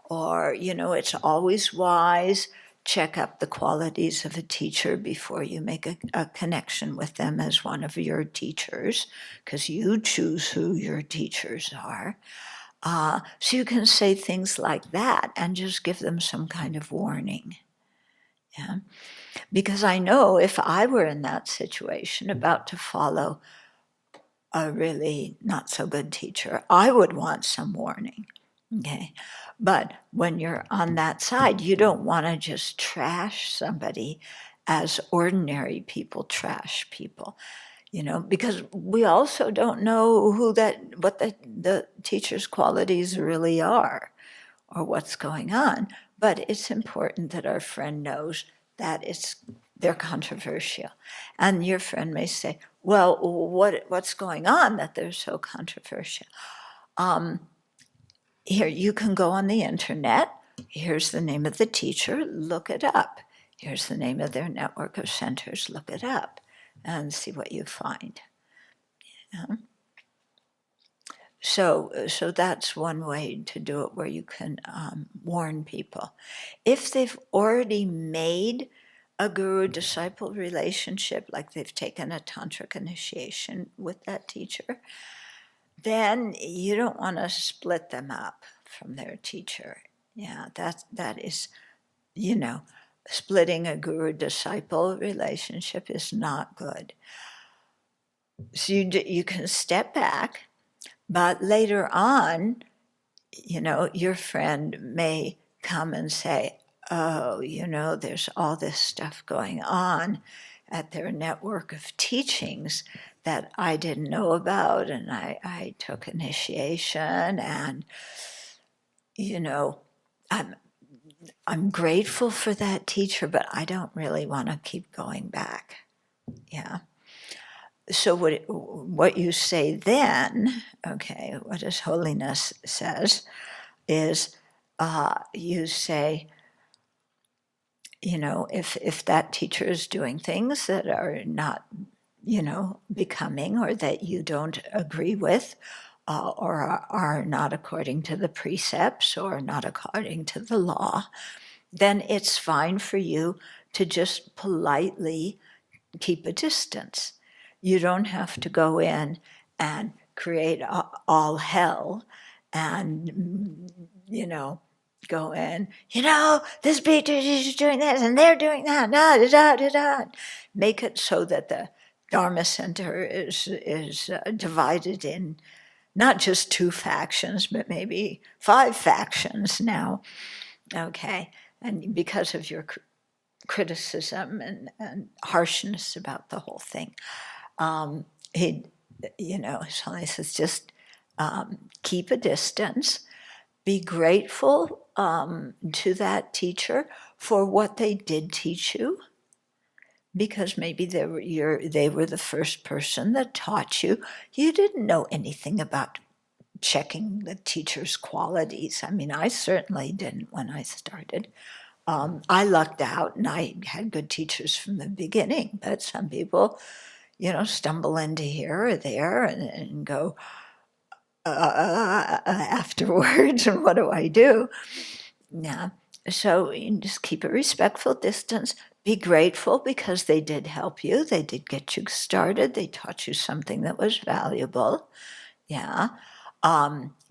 or, it's always wise, check up the qualities of a teacher before you make a connection with them as one of your teachers, because you choose who your teachers are. So you can say things like that and just give them some kind of warning. Yeah? Because I know if I were in that situation about to follow a really not so good teacher, I would want some warning. Okay. But when you're on that side, you don't want to just trash somebody as ordinary people trash people, because we also don't know what the teacher's qualities really are or what's going on. But it's important that our friend knows that they're controversial. And your friend may say, well, what's going on that they're so controversial? Here, you can go on the internet. Here's the name of the teacher, look it up. Here's the name of their network of centers, look it up and see what you find. Yeah. So that's one way to do it, where you can warn people. If they've already made a guru-disciple relationship, like they've taken a tantric initiation with that teacher, then you don't want to split them up from their teacher. Yeah, that is, splitting a guru-disciple relationship is not good. So you can step back, but later on, your friend may come and say, oh, there's all this stuff going on at their network of teachings that I didn't know about, and I took initiation, and, I'm grateful for that teacher, but I don't really want to keep going back. Yeah. So what you say then, okay, what His Holiness says is, you say, if that teacher is doing things that are not, becoming, or that you don't agree with, or are not according to the precepts or not according to the law, then it's fine for you to just politely keep a distance. You don't have to go in and create all hell and, go in, this teacher is doing this and they're doing that, da, da, da, da. Make it so that the Dharma Center is divided in not just 2 factions, but maybe 5 factions now, okay? And because of your criticism and harshness about the whole thing, His Holiness says, just keep a distance, be grateful to that teacher for what they did teach you, because maybe they were the first person that taught you. You didn't know anything about checking the teacher's qualities. I mean, I certainly didn't when I started. I lucked out and I had good teachers from the beginning, but some people, stumble into here or there and go afterwards, and what do I do? Yeah. So you just keep a respectful distance. Be grateful because they did help you. They did get you started. They taught you something that was valuable. Yeah.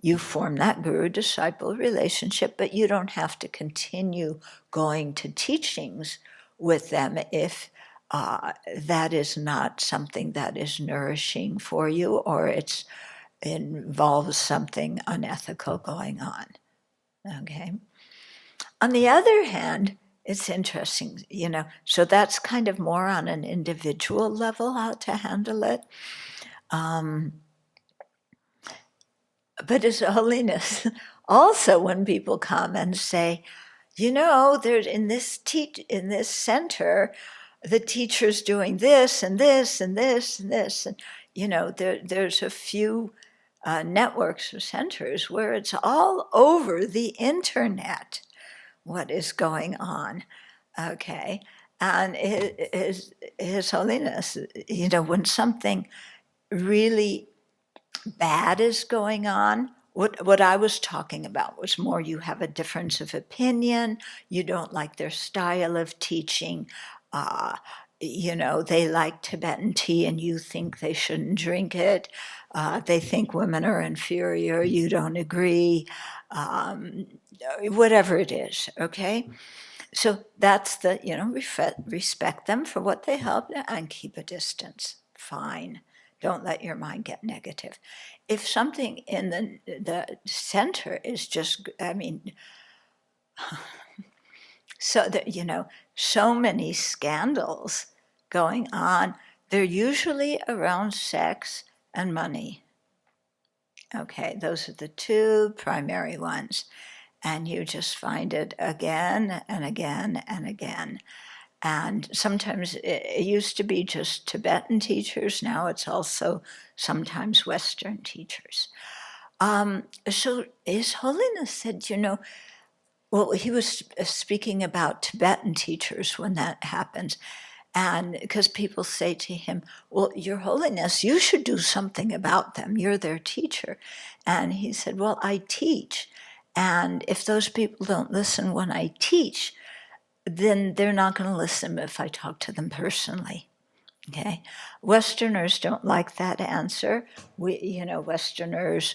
You form that guru-disciple relationship, but you don't have to continue going to teachings with them if that is not something that is nourishing for you, or it involves something unethical going on. Okay. On the other hand, it's interesting, so that's kind of more on an individual level how to handle it. But His Holiness, also when people come and say, there's in this center, the teacher's doing this and this and this and this, and there's a few networks of centers where it's all over the internet what is going on. Okay, and His Holiness, when something really bad is going on, what I was talking about was more you have a difference of opinion, you don't like their style of teaching, they like Tibetan tea and you think they shouldn't drink it, they think women are inferior, you don't agree, whatever it is, okay? So that's respect them for what they helped and keep a distance, fine. Don't let your mind get negative. If something in the center is just, I mean, so that, so many scandals going on, they're usually around sex and money. Okay, those are the two primary ones. And you just find it again and again and again. And sometimes it used to be just Tibetan teachers. Now it's also sometimes Western teachers. So His Holiness said, well, he was speaking about Tibetan teachers when that happens. And because people say to him, well, Your Holiness, you should do something about them. You're their teacher. And he said, well, I teach. And if those people don't listen when I teach, then they're not going to listen if I talk to them personally. Okay? Westerners don't like that answer. Westerners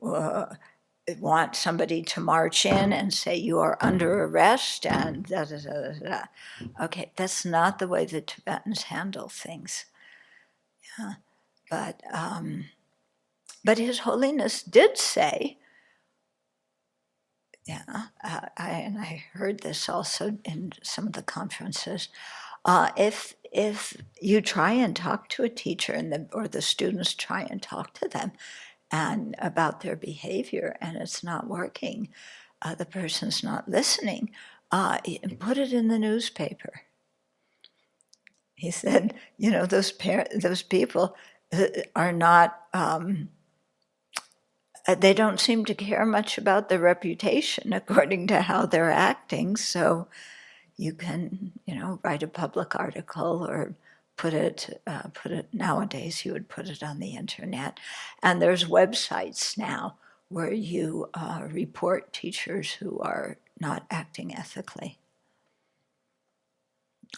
want somebody to march in and say, you are under arrest, and da da da da da. Okay, that's not the way the Tibetans handle things. Yeah. But His Holiness did say, I heard this also in some of the conferences, if you try and talk to a teacher or the students try and talk to them and about their behavior and it's not working, the person's not listening, put it in the newspaper. He said, those people are not, they don't seem to care much about their reputation according to how they're acting, so you can, write a public article or put it nowadays you would put it on the internet. And there's websites now where you report teachers who are not acting ethically,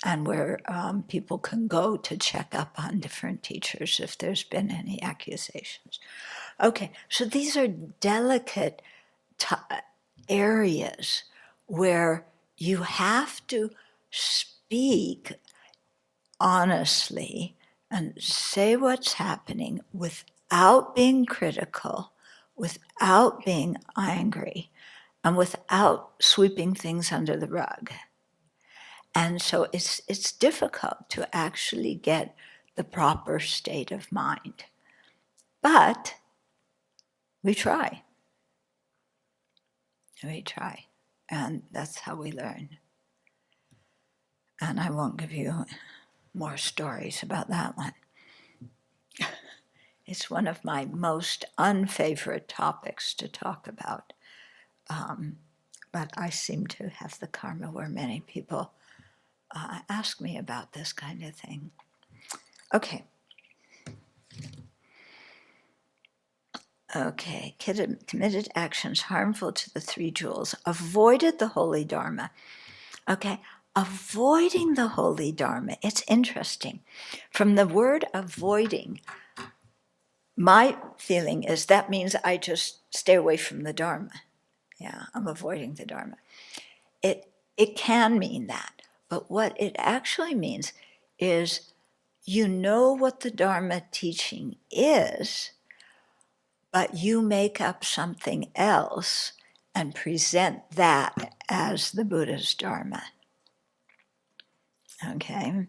and where people can go to check up on different teachers if there's been any accusations. Okay, so these are delicate areas where you have to speak honestly and say what's happening without being critical, without being angry, and without sweeping things under the rug. And so it's difficult to actually get the proper state of mind. But we try. We try. And that's how we learn. And I won't give you more stories about that one. It's one of my most unfavorite topics to talk about. But I seem to have the karma where many people ask me about this kind of thing. Okay. Okay, committed actions harmful to the three jewels, avoided the holy dharma. Okay, avoiding the holy dharma, it's interesting. From the word avoiding, my feeling is that means I just stay away from the dharma. Yeah, I'm avoiding the dharma. It can mean that, but what it actually means is you know what the dharma teaching is, but you make up something else and present that as the Buddha's dharma. Okay?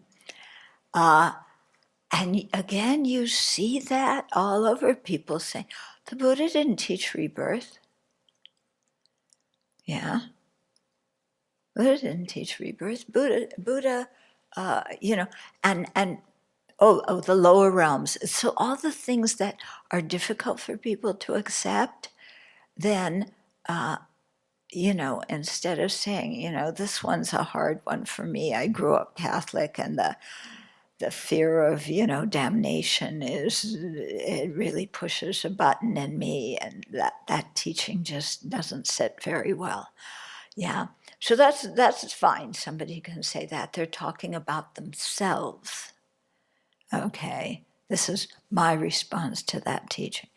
And again, you see that all over, people saying, the Buddha didn't teach rebirth. Yeah. Buddha didn't teach rebirth. Buddha, and the lower realms. So all the things that are difficult for people to accept, then, instead of saying, this one's a hard one for me. I grew up Catholic, and the fear of, damnation it really pushes a button in me, and that teaching just doesn't sit very well. Yeah. So that's fine. Somebody can say that. They're talking about themselves. Okay, this is my response to that teaching.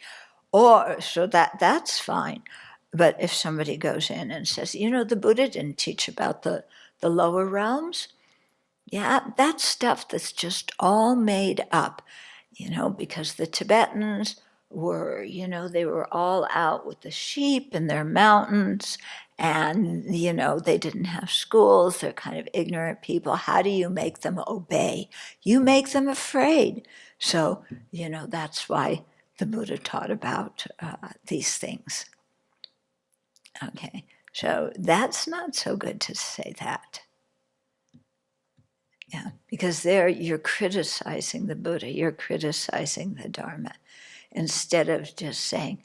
Or, so that's fine. But if somebody goes in and says, the Buddha didn't teach about the lower realms, yeah, that's stuff that's just all made up. because the Tibetans were, they were all out with the sheep in their mountains, and, they didn't have schools. They're kind of ignorant people. How do you make them obey? You make them afraid. So, that's why the Buddha taught about these things. Okay, so that's not so good to say that. Yeah, because there you're criticizing the Buddha, you're criticizing the Dharma, instead of just saying,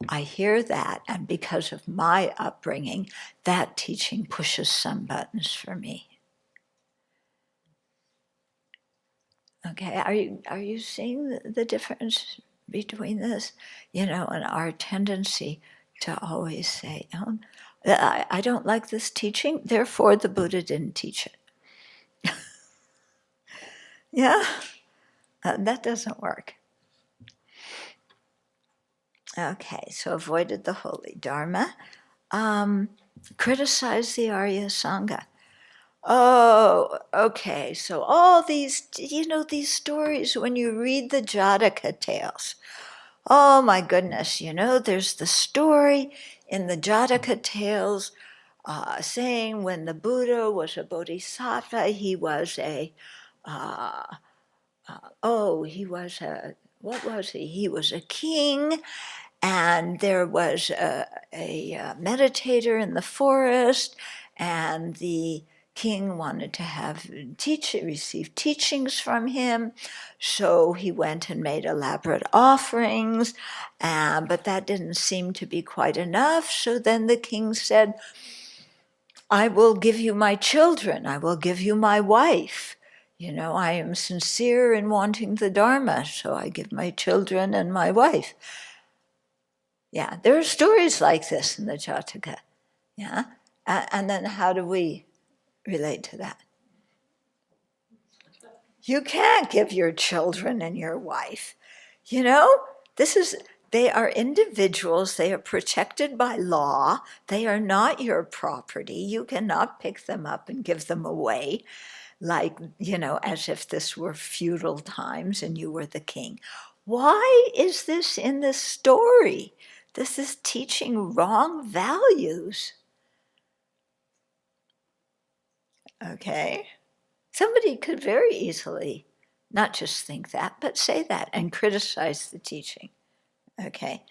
I hear that, and because of my upbringing, that teaching pushes some buttons for me. Okay, are you seeing the difference between this? And our tendency to always say, oh, I don't like this teaching, therefore the Buddha didn't teach it. Yeah, that doesn't work. Okay, so avoided the holy Dharma. Criticize the Arya Sangha. Oh, okay, so all these, these stories, when you read the Jataka tales, oh my goodness, there's the story in the Jataka tales saying when the Buddha was a bodhisattva, he was what was he? He was a king, and there was a meditator in the forest, and the king wanted to receive teachings from him, so he went and made elaborate offerings, but that didn't seem to be quite enough. So then the king said, I will give you my children, I will give you my wife. I am sincere in wanting the Dharma, so I give my children and my wife. Yeah, there are stories like this in the Jataka. Yeah, and then how do we relate to that? You can't give your children and your wife. They are individuals. They are protected by law. They are not your property. You cannot pick them up and give them away, like, as if this were feudal times and you were the king. Why is this in the story? This is teaching wrong values. Okay? Somebody could very easily not just think that, but say that and criticize the teaching. Okay?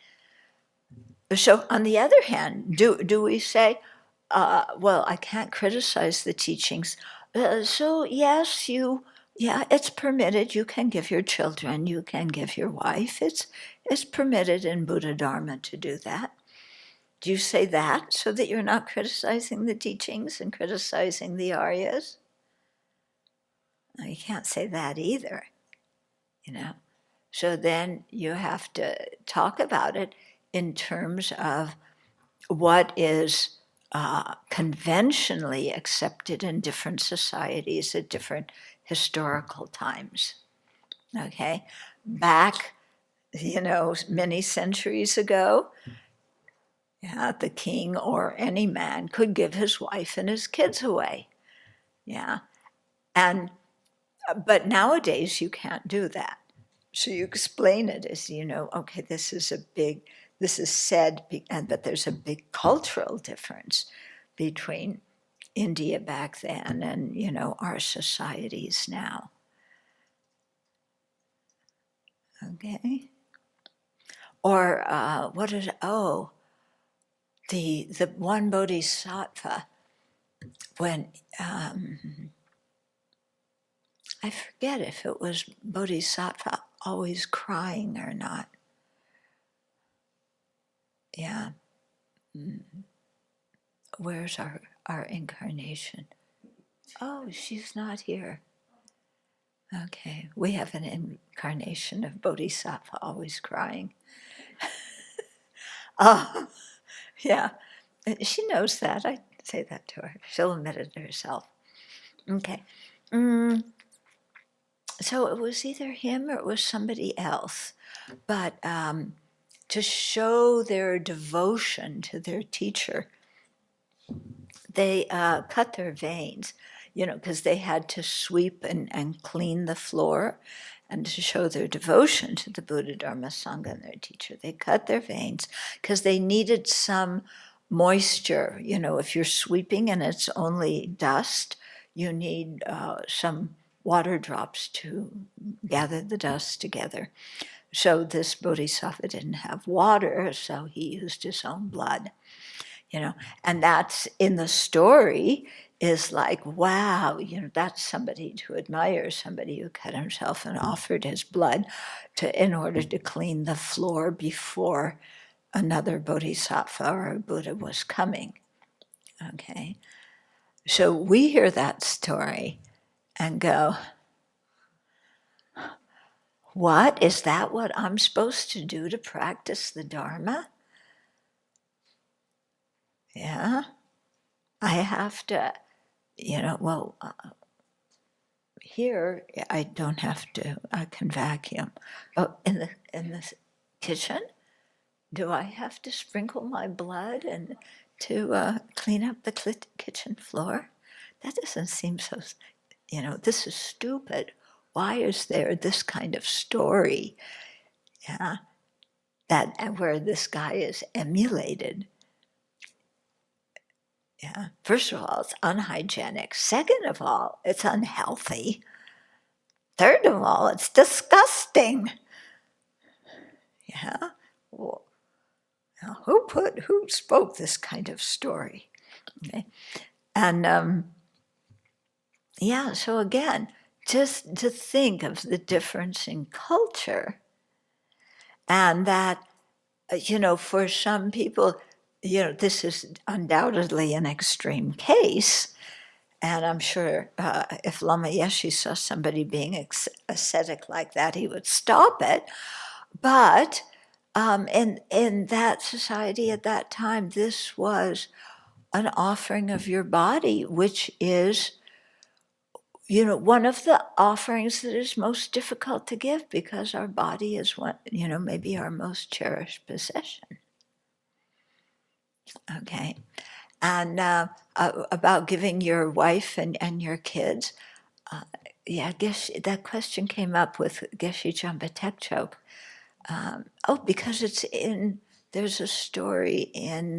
So on the other hand, do we say, well, I can't criticize the teachings, so yes, it's permitted. You can give your children, you can give your wife. It's permitted in Buddha Dharma to do that. Do you say that so that you're not criticizing the teachings and criticizing the Aryas? No, you can't say that either, So then you have to talk about it in terms of what is conventionally accepted in different societies at different historical times. Okay? Back, many centuries ago, the king or any man could give his wife and his kids away. Yeah. But nowadays you can't do that. So you explain it as, okay, this is said, but there's a big cultural difference between India back then and, our societies now. Okay? Or the one bodhisattva, when, I forget if it was bodhisattva always crying or not. Yeah. Where's our incarnation? Oh, she's not here. Okay, we have an incarnation of bodhisattva always crying. Yeah, she knows that. I say that to her. She'll admit it herself. Okay. So it was either him or it was somebody else. But to show their devotion to their teacher, they cut their veins, because they had to sweep and clean the floor. And to show their devotion to the Buddha, Dharma, Sangha, and their teacher, they cut their veins because they needed some moisture. If you're sweeping and it's only dust, you need some water drops to gather the dust together. So this bodhisattva didn't have water, so he used his own blood. And that's in the story is like, wow, that's somebody to admire, somebody who cut himself and offered his blood in order to clean the floor before another bodhisattva or a Buddha was coming. Okay. So we hear that story and go, what? Is that what I'm supposed to do to practice the Dharma? Yeah. I have to, here I don't have to, I can vacuum. Oh, in the kitchen, do I have to sprinkle my blood and to clean up the kitchen floor? That doesn't seem so, this is stupid. Why is there this kind of story, yeah, where this guy is emulated? Yeah. First of all, it's unhygienic. Second of all, it's unhealthy. Third of all, it's disgusting. Yeah. Well, who spoke this kind of story? Okay. And yeah, so again, just to think of the difference in culture, and that, for some people, this is undoubtedly an extreme case. And I'm sure if Lama Yeshe saw somebody being ascetic like that, he would stop it. But in that society at that time, this was an offering of your body, which is, one of the offerings that is most difficult to give, because our body is maybe our most cherished possession. Okay. And about giving your wife and your kids, yeah, I guess that question came up with Geshe Jamba Tekchok. Because there's a story in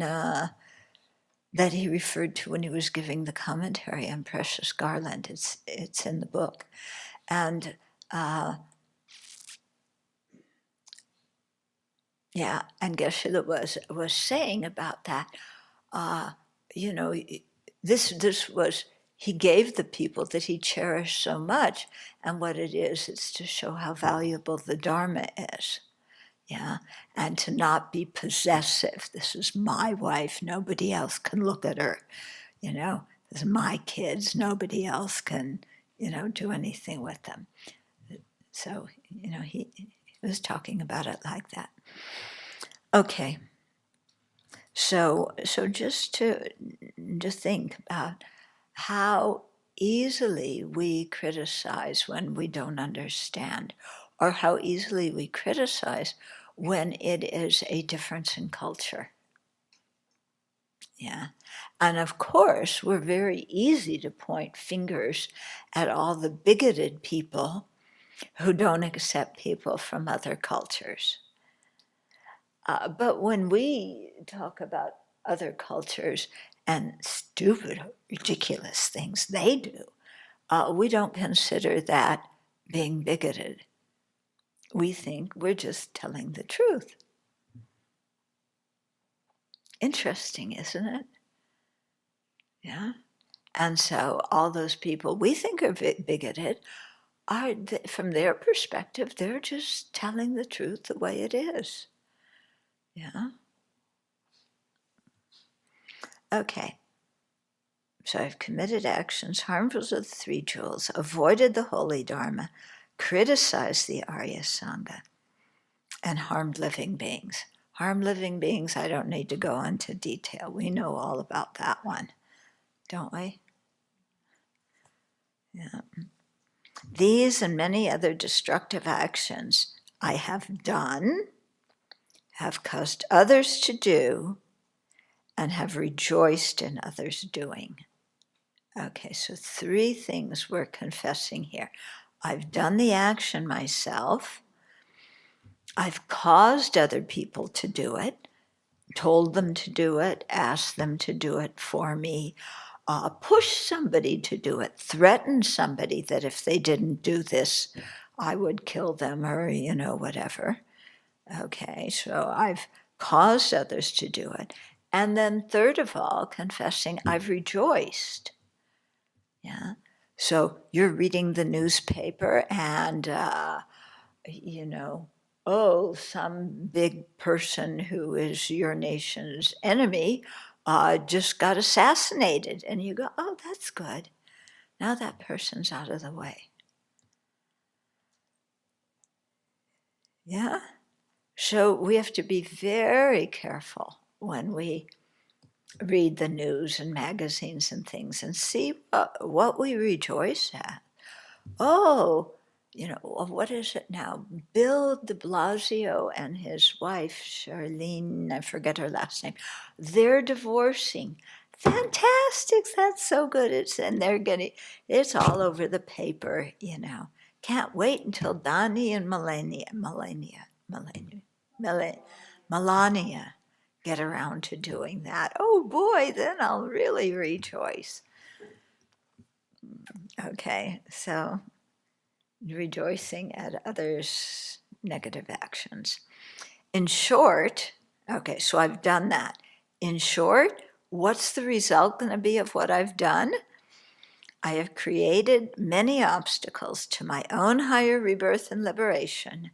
that he referred to when he was giving the commentary on Precious Garland. It's in the book. And yeah, and Geshe was saying about that, this was, he gave the people that he cherished so much, and what it is, it's to show how valuable the Dharma is. Yeah, and to not be possessive. This is my wife, nobody else can look at her. This is my kids, nobody else can, do anything with them. So, he was talking about it like that. Okay. So just to think about how easily we criticize when we don't understand, or how easily we criticize when it is a difference in culture. Yeah. And of course, we're very easy to point fingers at all the bigoted people who don't accept people from other cultures. But when we talk about other cultures and stupid, ridiculous things they do, we don't consider that being bigoted. We think we're just telling the truth. Interesting, isn't it? Yeah. And so all those people we think are bigoted are, from their perspective, they're just telling the truth the way it is. Yeah. Okay. So I've committed actions harmful to the three jewels, avoided the holy Dharma, criticized the Arya Sangha, and harmed living beings. Harm living beings, I don't need to go into detail. We know all about that one, don't we? Yeah. These and many other destructive actions I have done, have caused others to do, and have rejoiced in others' doing. Okay, so 3 things we're confessing here. I've done the action myself. I've caused other people to do it, told them to do it, asked them to do it for me, pushed somebody to do it, threatened somebody that if they didn't do this, I would kill them or, whatever. Okay, so I've caused others to do it. And then third of all, confessing I've rejoiced. Yeah. So you're reading the newspaper and, some big person who is your nation's enemy just got assassinated. And you go, oh, that's good. Now that person's out of the way. Yeah? So we have to be very careful when we read the news and magazines and things and see what we rejoice at. Oh, what is it now? Bill de Blasio and his wife, Charlene, I forget her last name, they're divorcing. Fantastic, that's so good. It's all over the paper, Can't wait until Donnie and Melania get around to doing that. Oh boy, then I'll really rejoice. Okay, so rejoicing at others' negative actions. In short, okay, so I've done that. In short, what's the result going to be of what I've done? I have created many obstacles to my own higher rebirth and liberation,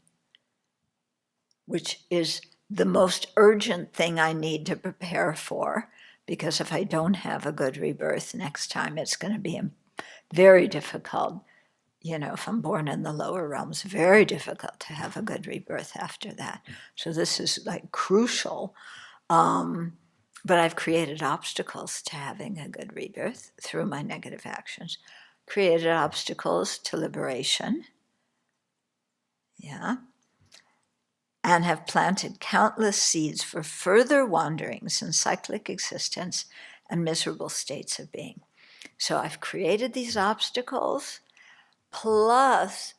which is the most urgent thing I need to prepare for, because if I don't have a good rebirth next time, it's going to be very difficult. If I'm born in the lower realms, very difficult to have a good rebirth after that. So this is like crucial. But I've created obstacles to having a good rebirth through my negative actions. Created obstacles to liberation. Yeah. And have planted countless seeds for further wanderings in cyclic existence and miserable states of being. So I've created these obstacles, plus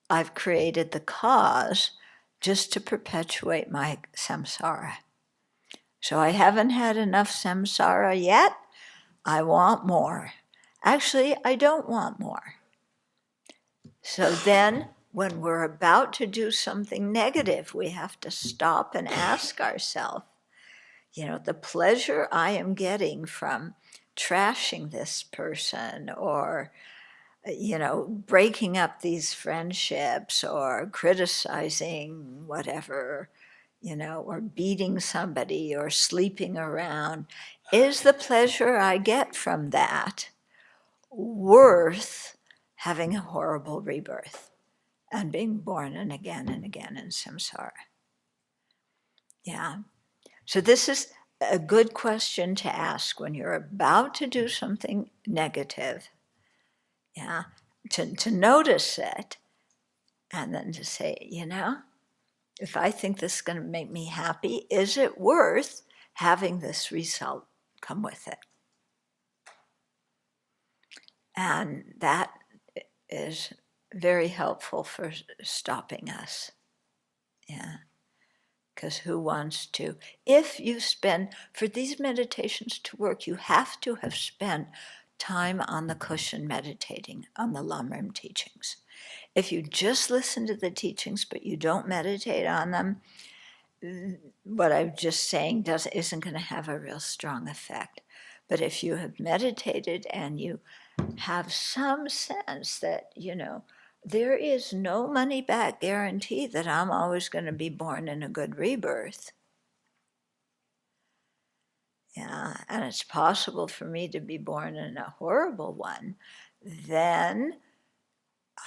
I've created the cause just to perpetuate my samsara. So I haven't had enough samsara yet. I want more. Actually, I don't want more. So then, when we're about to do something negative, we have to stop and ask ourselves, the pleasure I am getting from trashing this person or breaking up these friendships or criticizing whatever, or beating somebody or sleeping around, is the pleasure I get from that worth having a horrible rebirth and being born and again in samsara? Yeah. So this is a good question to ask when you're about to do something negative. Yeah, to notice it and then to say, if I think this is going to make me happy, is it worth having this result come with it? And that is very helpful for stopping us. Yeah. Because who wants to? If you spend, for these meditations to work, you have to have spent time on the cushion meditating on the Lamrim teachings. If you just listen to the teachings but you don't meditate on them, what I'm just saying isn't going to have a real strong effect. But if you have meditated and you have some sense that, there is no money back guarantee that I'm always going to be born in a good rebirth. Yeah, and it's possible for me to be born in a horrible one, then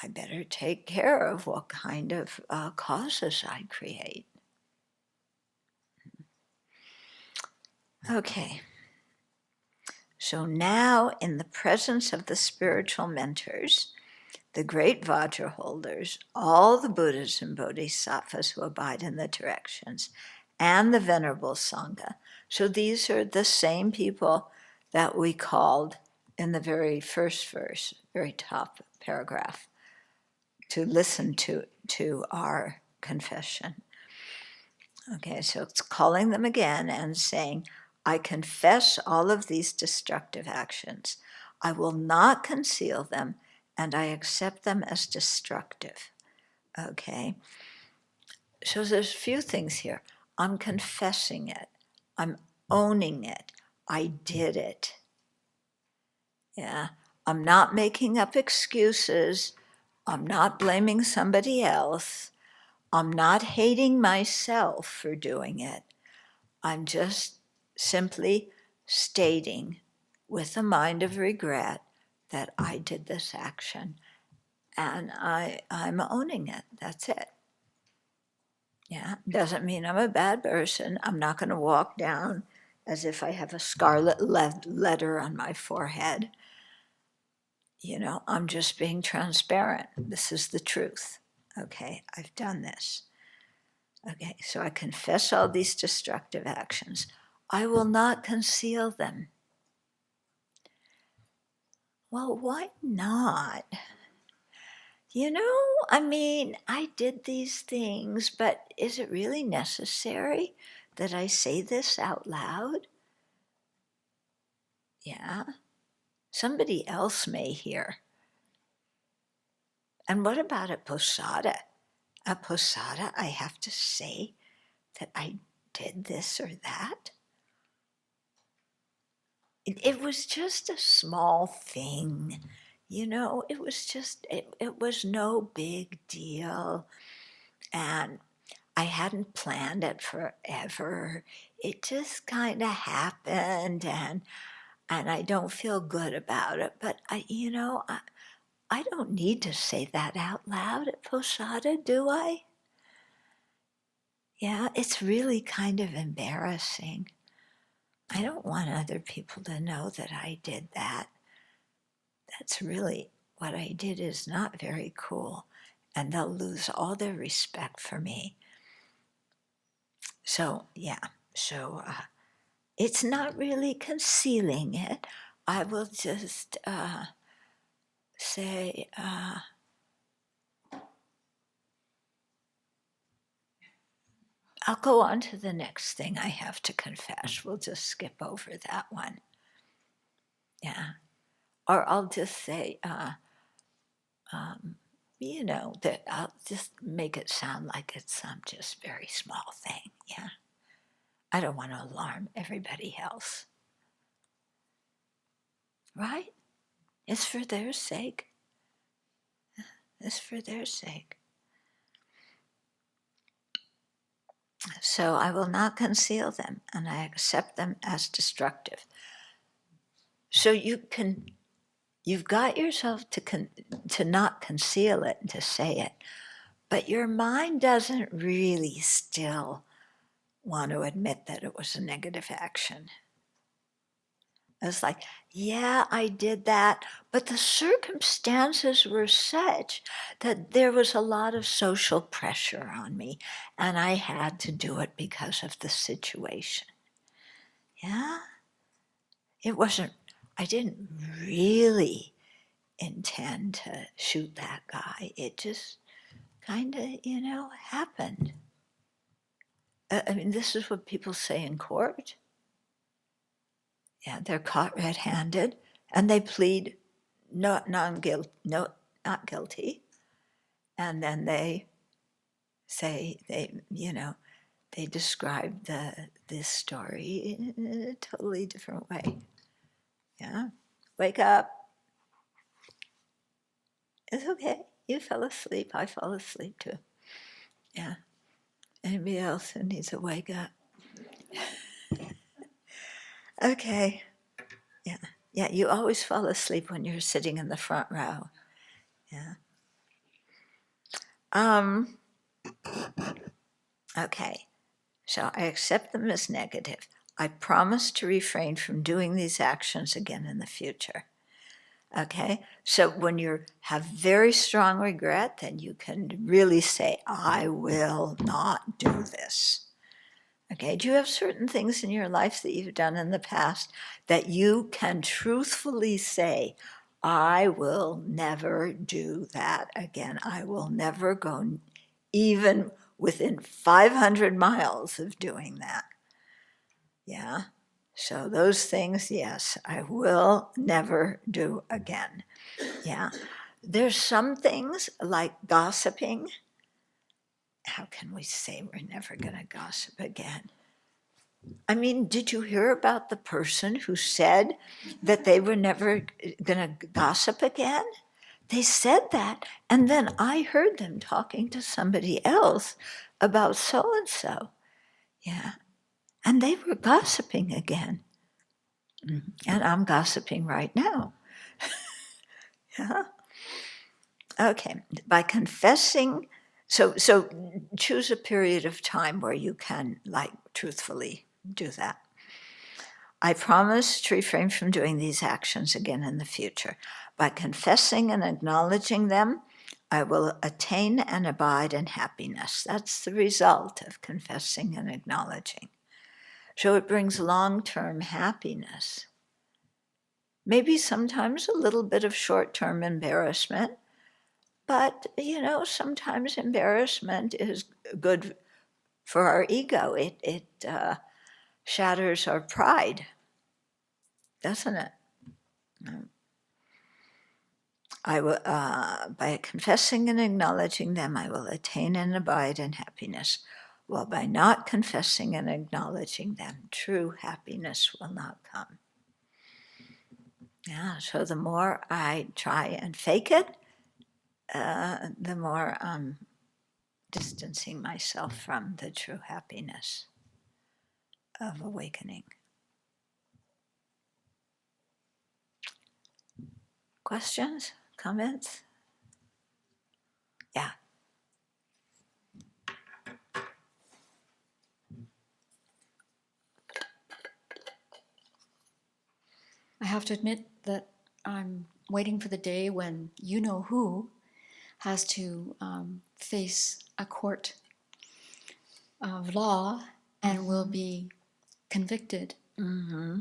I better take care of what kind of causes I create. Okay. So now, in the presence of the spiritual mentors, the great Vajra holders, all the Buddhas and Bodhisattvas who abide in the directions, and the Venerable Sangha, So these are the same people that we called in the very first verse, very top paragraph, to listen to our confession. Okay, so it's calling them again and saying, I confess all of these destructive actions. I will not conceal them, and I accept them as destructive. Okay, so there's a few things here. I'm confessing it. I'm owning it. I did it. Yeah, I'm not making up excuses. I'm not blaming somebody else. I'm not hating myself for doing it. I'm just simply stating with a mind of regret that I did this action, and I'm owning it. That's it. Yeah, doesn't mean I'm a bad person. I'm not going to walk down as if I have a scarlet letter on my forehead. I'm just being transparent. This is the truth. Okay, I've done this. Okay, so I confess all these destructive actions. I will not conceal them. Well, why not? I did these things, but is it really necessary that I say this out loud? Yeah, somebody else may hear. And what about at Posada? At Posada, I have to say that I did this or that? It was just a small thing. It was no big deal. And I hadn't planned it forever. It just kind of happened, and I don't feel good about it. But I don't need to say that out loud at Posada, do I? Yeah, it's really kind of embarrassing. I don't want other people to know that I did that. That's really what I did is not very cool, and they'll lose all their respect for me. So, yeah, it's not really concealing it. I will just say, I'll go on to the next thing I have to confess. We'll just skip over that one. Yeah. Or I'll just say, that I'll just make it sound like it's some just very small thing. Yeah. I don't want to alarm everybody else. Right? It's for their sake. It's for their sake. So I will not conceal them, and I accept them as destructive. So you've got yourself to not conceal it and to say it, but your mind doesn't really still want to admit that it was a negative action. It's like, yeah, I did that, but the circumstances were such that there was a lot of social pressure on me, and I had to do it because of the situation. Yeah? I didn't really intend to shoot that guy. It just kind of, happened. This is what people say in court. Yeah, they're caught red-handed, and they plead not guilty, and then they say they describe this story in a totally different way. Yeah, wake up. It's okay. You fell asleep. I fell asleep too. Yeah. Anybody else who needs to wake up? Okay. Yeah. Yeah, you always fall asleep when you're sitting in the front row. Yeah. Okay. So I accept them as negative. I promise to refrain from doing these actions again in the future. Okay? So when you have very strong regret, then you can really say, I will not do this. Okay, do you have certain things in your life that you've done in the past that you can truthfully say, I will never do that again. I will never go even within 500 miles of doing that. Yeah, so those things, yes, I will never do again. Yeah, there's some things like gossiping. How can we say we're never going to gossip again? I mean, did you hear about the person who said that they were never going to gossip again? They said that, and then I heard them talking to somebody else about so and so. Yeah, and they were gossiping again. And I'm gossiping right now. Yeah. Okay. By confessing, so choose a period of time where you can truthfully do that. I promise to refrain from doing these actions again in the future. By confessing and acknowledging them, I will attain and abide in happiness. That's the result of confessing and acknowledging. So it brings long-term happiness. Maybe sometimes a little bit of short-term embarrassment, but sometimes embarrassment is good for our ego. It shatters our pride, doesn't it? I will, by confessing and acknowledging them, I will attain and abide in happiness. While by not confessing and acknowledging them, true happiness will not come. Yeah, so the more I try and fake it, the more I'm distancing myself from the true happiness of awakening. Questions? Comments? Yeah. I have to admit that I'm waiting for the day when you-know-who has to face a court of law and will be convicted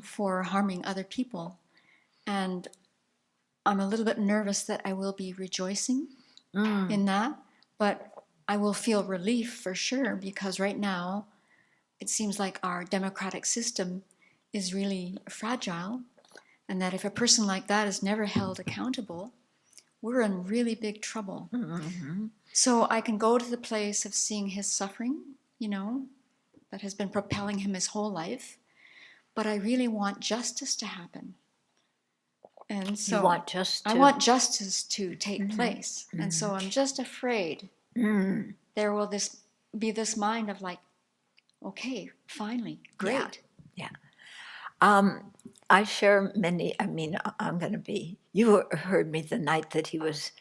for harming other people. And I'm a little bit nervous that I will be rejoicing in that, but I will feel relief for sure, because right now it seems like our democratic system is really fragile, and that if a person like that is never held accountable, we're in really big trouble. So I can go to the place of seeing his suffering, that has been propelling him his whole life, but I really want justice to happen. And so You want just to... I want justice to take place. And so I'm just afraid there will be this mind of okay, finally, great. Yeah. I share many, I'm going to be, you heard me the night that he was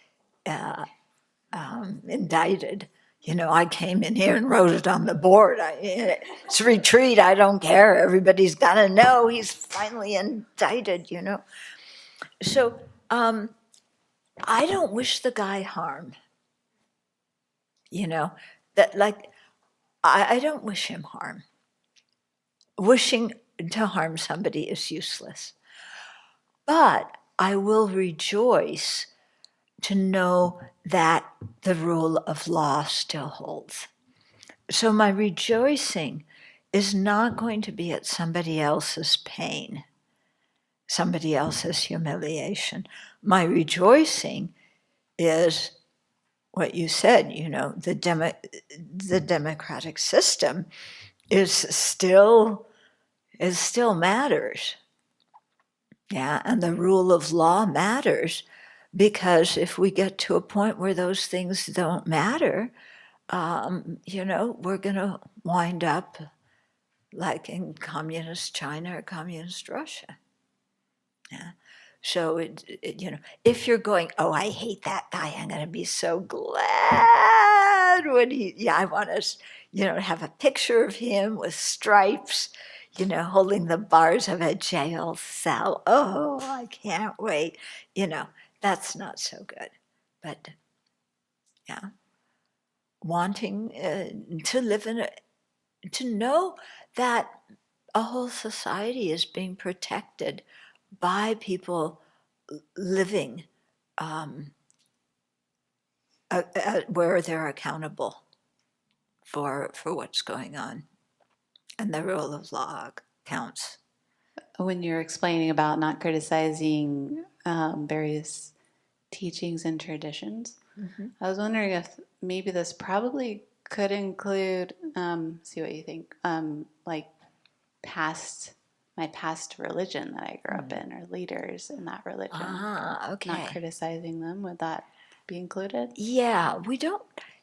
indicted. I came in here and wrote it on the board. It's a retreat, I don't care. Everybody's got to know he's finally indicted, So I don't wish the guy harm. I don't wish him harm. Wishing to harm somebody is useless. But I will rejoice to know that the rule of law still holds. So my rejoicing is not going to be at somebody else's pain, somebody else's humiliation. My rejoicing is what you said, the democratic system is still matters. Yeah, and the rule of law matters, because if we get to a point where those things don't matter, we're going to wind up like in communist China or communist Russia. Yeah. So, if you're going, oh, I hate that guy, I'm going to be so glad when I want to, have a picture of him with stripes, holding the bars of a jail cell. Oh, I can't wait. That's not so good. But, yeah, wanting to live to know that a whole society is being protected by people living where they're accountable for what's going on, and the rule of law counts. When you're explaining about not criticizing various teachings and traditions, I was wondering if maybe this probably could include, see what you think, like my past religion that I grew up in, or leaders in that religion. Ah, okay. Not criticizing them, would that be included? Yeah, we don't,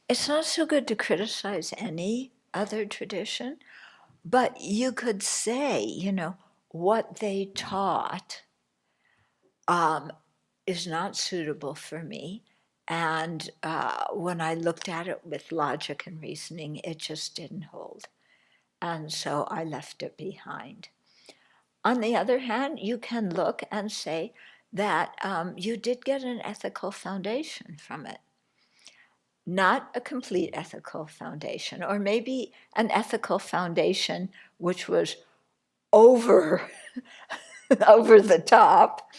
it's not so good to criticize any other tradition, but you could say, you know, what they taught is not suitable for me. And when I looked at it with logic and reasoning, it just didn't hold. And so I left it behind. On the other hand, you can look and say that you did get an ethical foundation from it. Not a complete ethical foundation, or maybe an ethical foundation which was over over the top.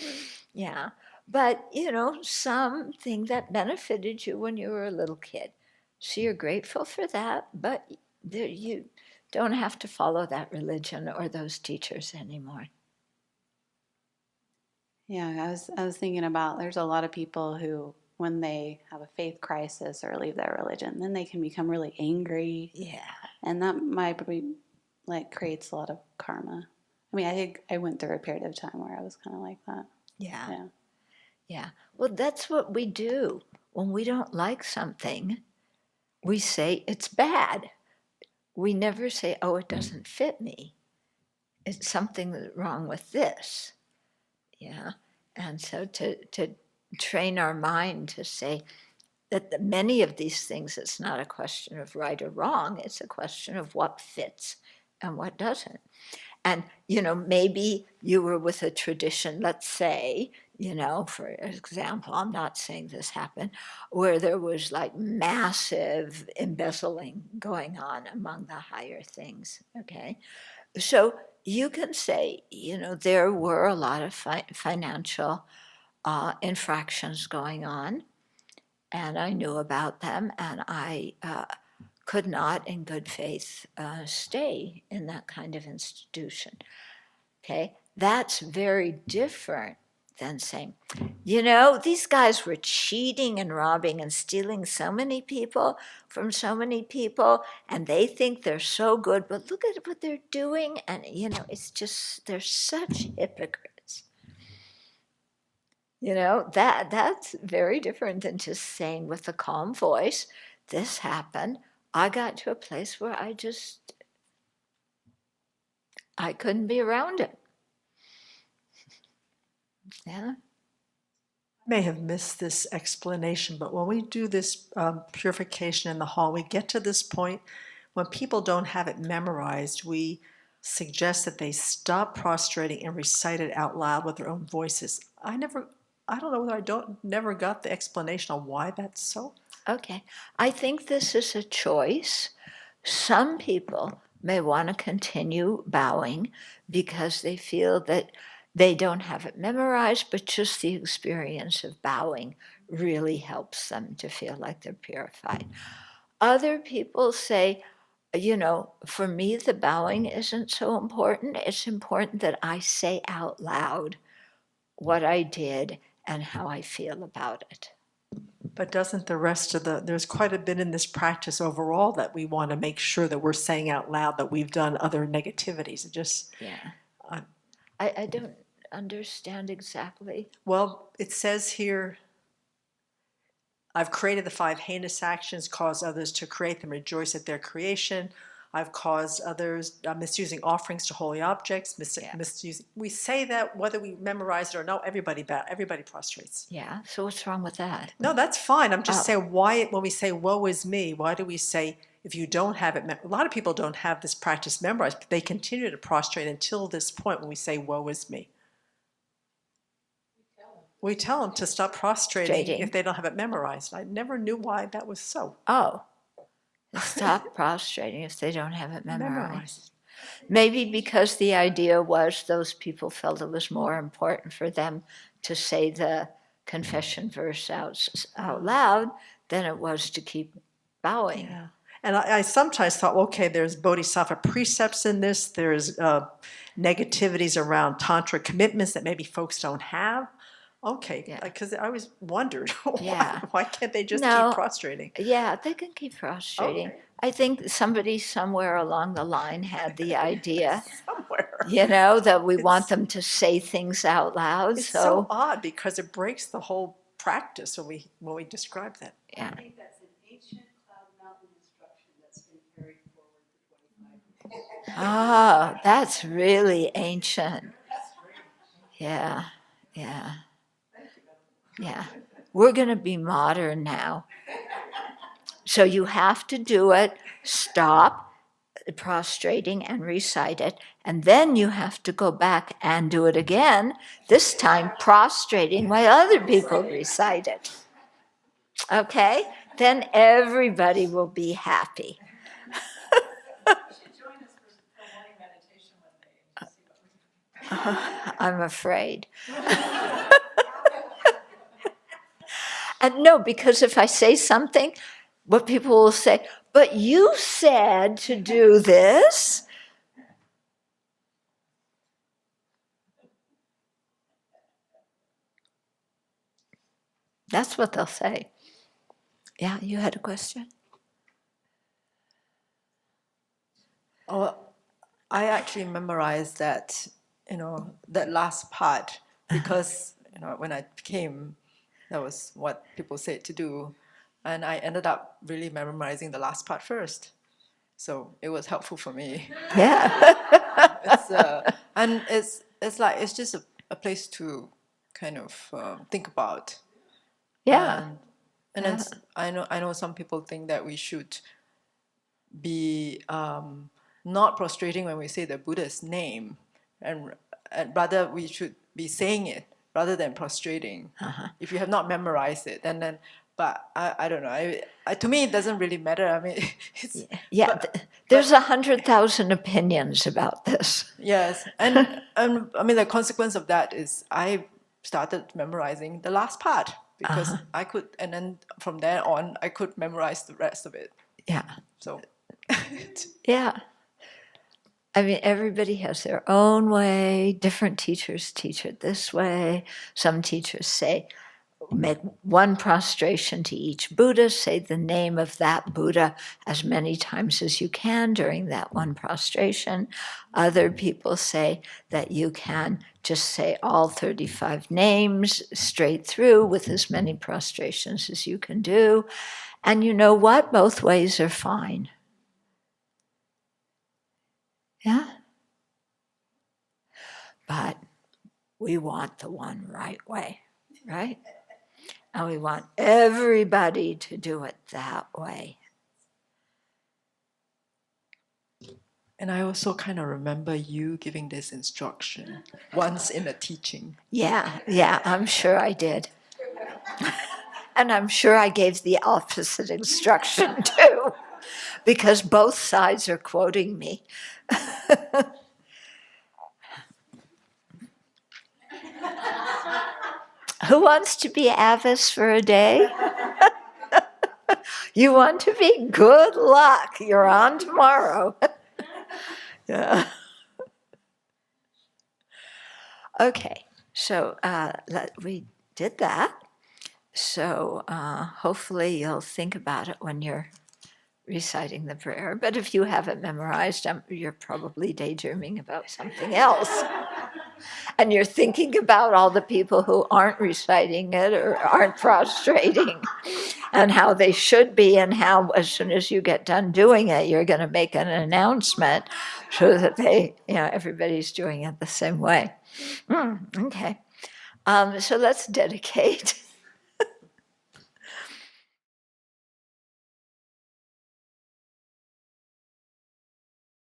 Yeah. But, you know, something that benefited you when you were a little kid. So you're grateful for that, but you don't have to follow that religion or those teachers anymore. Yeah, I was thinking about, there's a lot of people who, when they have a faith crisis or leave their religion, then they can become really angry. Yeah. And that might be, like, creates a lot of karma. I mean, I think I went through a period of time where I was kind of like that. Yeah. Yeah. Yeah. Well, that's what we do. When we don't like something, we say it's bad. We never say, oh, it doesn't fit me. It's something that's wrong with this. Yeah. And so to train our mind to say that many of these things, it's not a question of right or wrong, it's a question of what fits and what doesn't. And, you know, maybe you were with a tradition, let's say, you know, for example, I'm not saying this happened, where there was like massive embezzling going on among the higher things, okay? So you can say, you know, there were a lot of financial infractions going on, and I knew about them, and I could not, in good faith, stay in that kind of institution. Okay, that's very different than saying, you know, these guys were cheating and robbing and stealing so many people from so many people, and they think they're so good, but look at what they're doing. And, you know, it's just, they're such hypocrites. You know, that's very different than just saying with a calm voice, this happened. I got to a place where I couldn't be around it. Yeah. May have missed this explanation, but when we do this purification in the hall, we get to this point when people don't have it memorized, we suggest that they stop prostrating and recite it out loud with their own voices. I don't know whether never got the explanation on why that's so. Okay. I think this is a choice. Some people may want to continue bowing because they feel that they don't have it memorized, but just the experience of bowing really helps them to feel like they're purified. Other people say, you know, for me, the bowing isn't so important. It's important that I say out loud what I did and how I feel about it. But doesn't the rest of there's quite a bit in this practice overall that we want to make sure that we're saying out loud that we've done other negativities. It just, Yeah. I don't understand exactly. well, it says here, I've created the 5 heinous actions, caused others to create them, rejoice at their creation. I've caused others misusing offerings to holy objects, misusing. We say that whether we memorize it or not, everybody prostrates. Yeah. So what's wrong with that? No, that's fine. I'm just saying why, when we say woe is me, why do we say if you don't have it, a lot of people don't have this practice memorized, but they continue to prostrate until this point when we say woe is me. We tell them to stop prostrating if they don't have it memorized. I never knew why that was so. Oh, Stop prostrating if they don't have it memorized. Memorize. Maybe because the idea was those people felt it was more important for them to say the confession verse out loud than it was to keep bowing. Yeah. And I sometimes thought, okay, there's bodhisattva precepts in this. There's negativities around tantra commitments that maybe folks don't have. Okay, because I always wondered, why can't they just keep prostrating? Yeah, they can keep prostrating. Okay. I think somebody somewhere along the line had the idea, Somewhere. that we want them to say things out loud. It's so odd because it breaks the whole practice when we describe that. Yeah. I think that's an ancient Cloud Mountain instruction that's been carried forward for 25 years. Ah, that's really ancient. Yeah. We're going to be modern now. So you have to do it, stop prostrating and recite it, and then you have to go back and do it again, this time prostrating while other people recite it. Okay? Then everybody will be happy. I'm afraid. And no, because if I say something, what people will say, but you said to do this. That's what they'll say. Yeah, you had a question? Oh, I actually memorized that, that last part because, when I came, that was what people said to do. And I ended up really memorizing the last part first. So it was helpful for me. Yeah. And it's just a place to kind of think about. Yeah. And then I know some people think that we should be not prostrating when we say the Buddha's name, and rather we should be saying it rather than prostrating. If you have not memorized it, and then, but I don't know. To me, it doesn't really matter. I mean, there's 100,000 opinions about this. Yes, and I mean the consequence of that is I started memorizing the last part because I could, and then from there on I could memorize the rest of it. Yeah. So. Yeah. I mean, everybody has their own way. Different teachers teach it this way. Some teachers say, make one prostration to each Buddha, say the name of that Buddha as many times as you can during that one prostration. Other people say that you can just say all 35 names straight through with as many prostrations as you can do. And you know what? Both ways are fine. Yeah? But we want the one right way, right? And we want everybody to do it that way. And I also kind of remember you giving this instruction once in a teaching. Yeah, I'm sure I did. And I'm sure I gave the opposite instruction too, because both sides are quoting me. Who wants to be Avis for a day? You want to be? Good luck. You're on tomorrow. Yeah. Okay, so we did that. So hopefully you'll think about it when you're reciting the prayer. But if you have it memorized, you're probably daydreaming about something else. And you're thinking about all the people who aren't reciting it or aren't prostrating and how they should be, and how as soon as you get done doing it, you're going to make an announcement so that everybody's doing it the same way. Okay. So let's dedicate.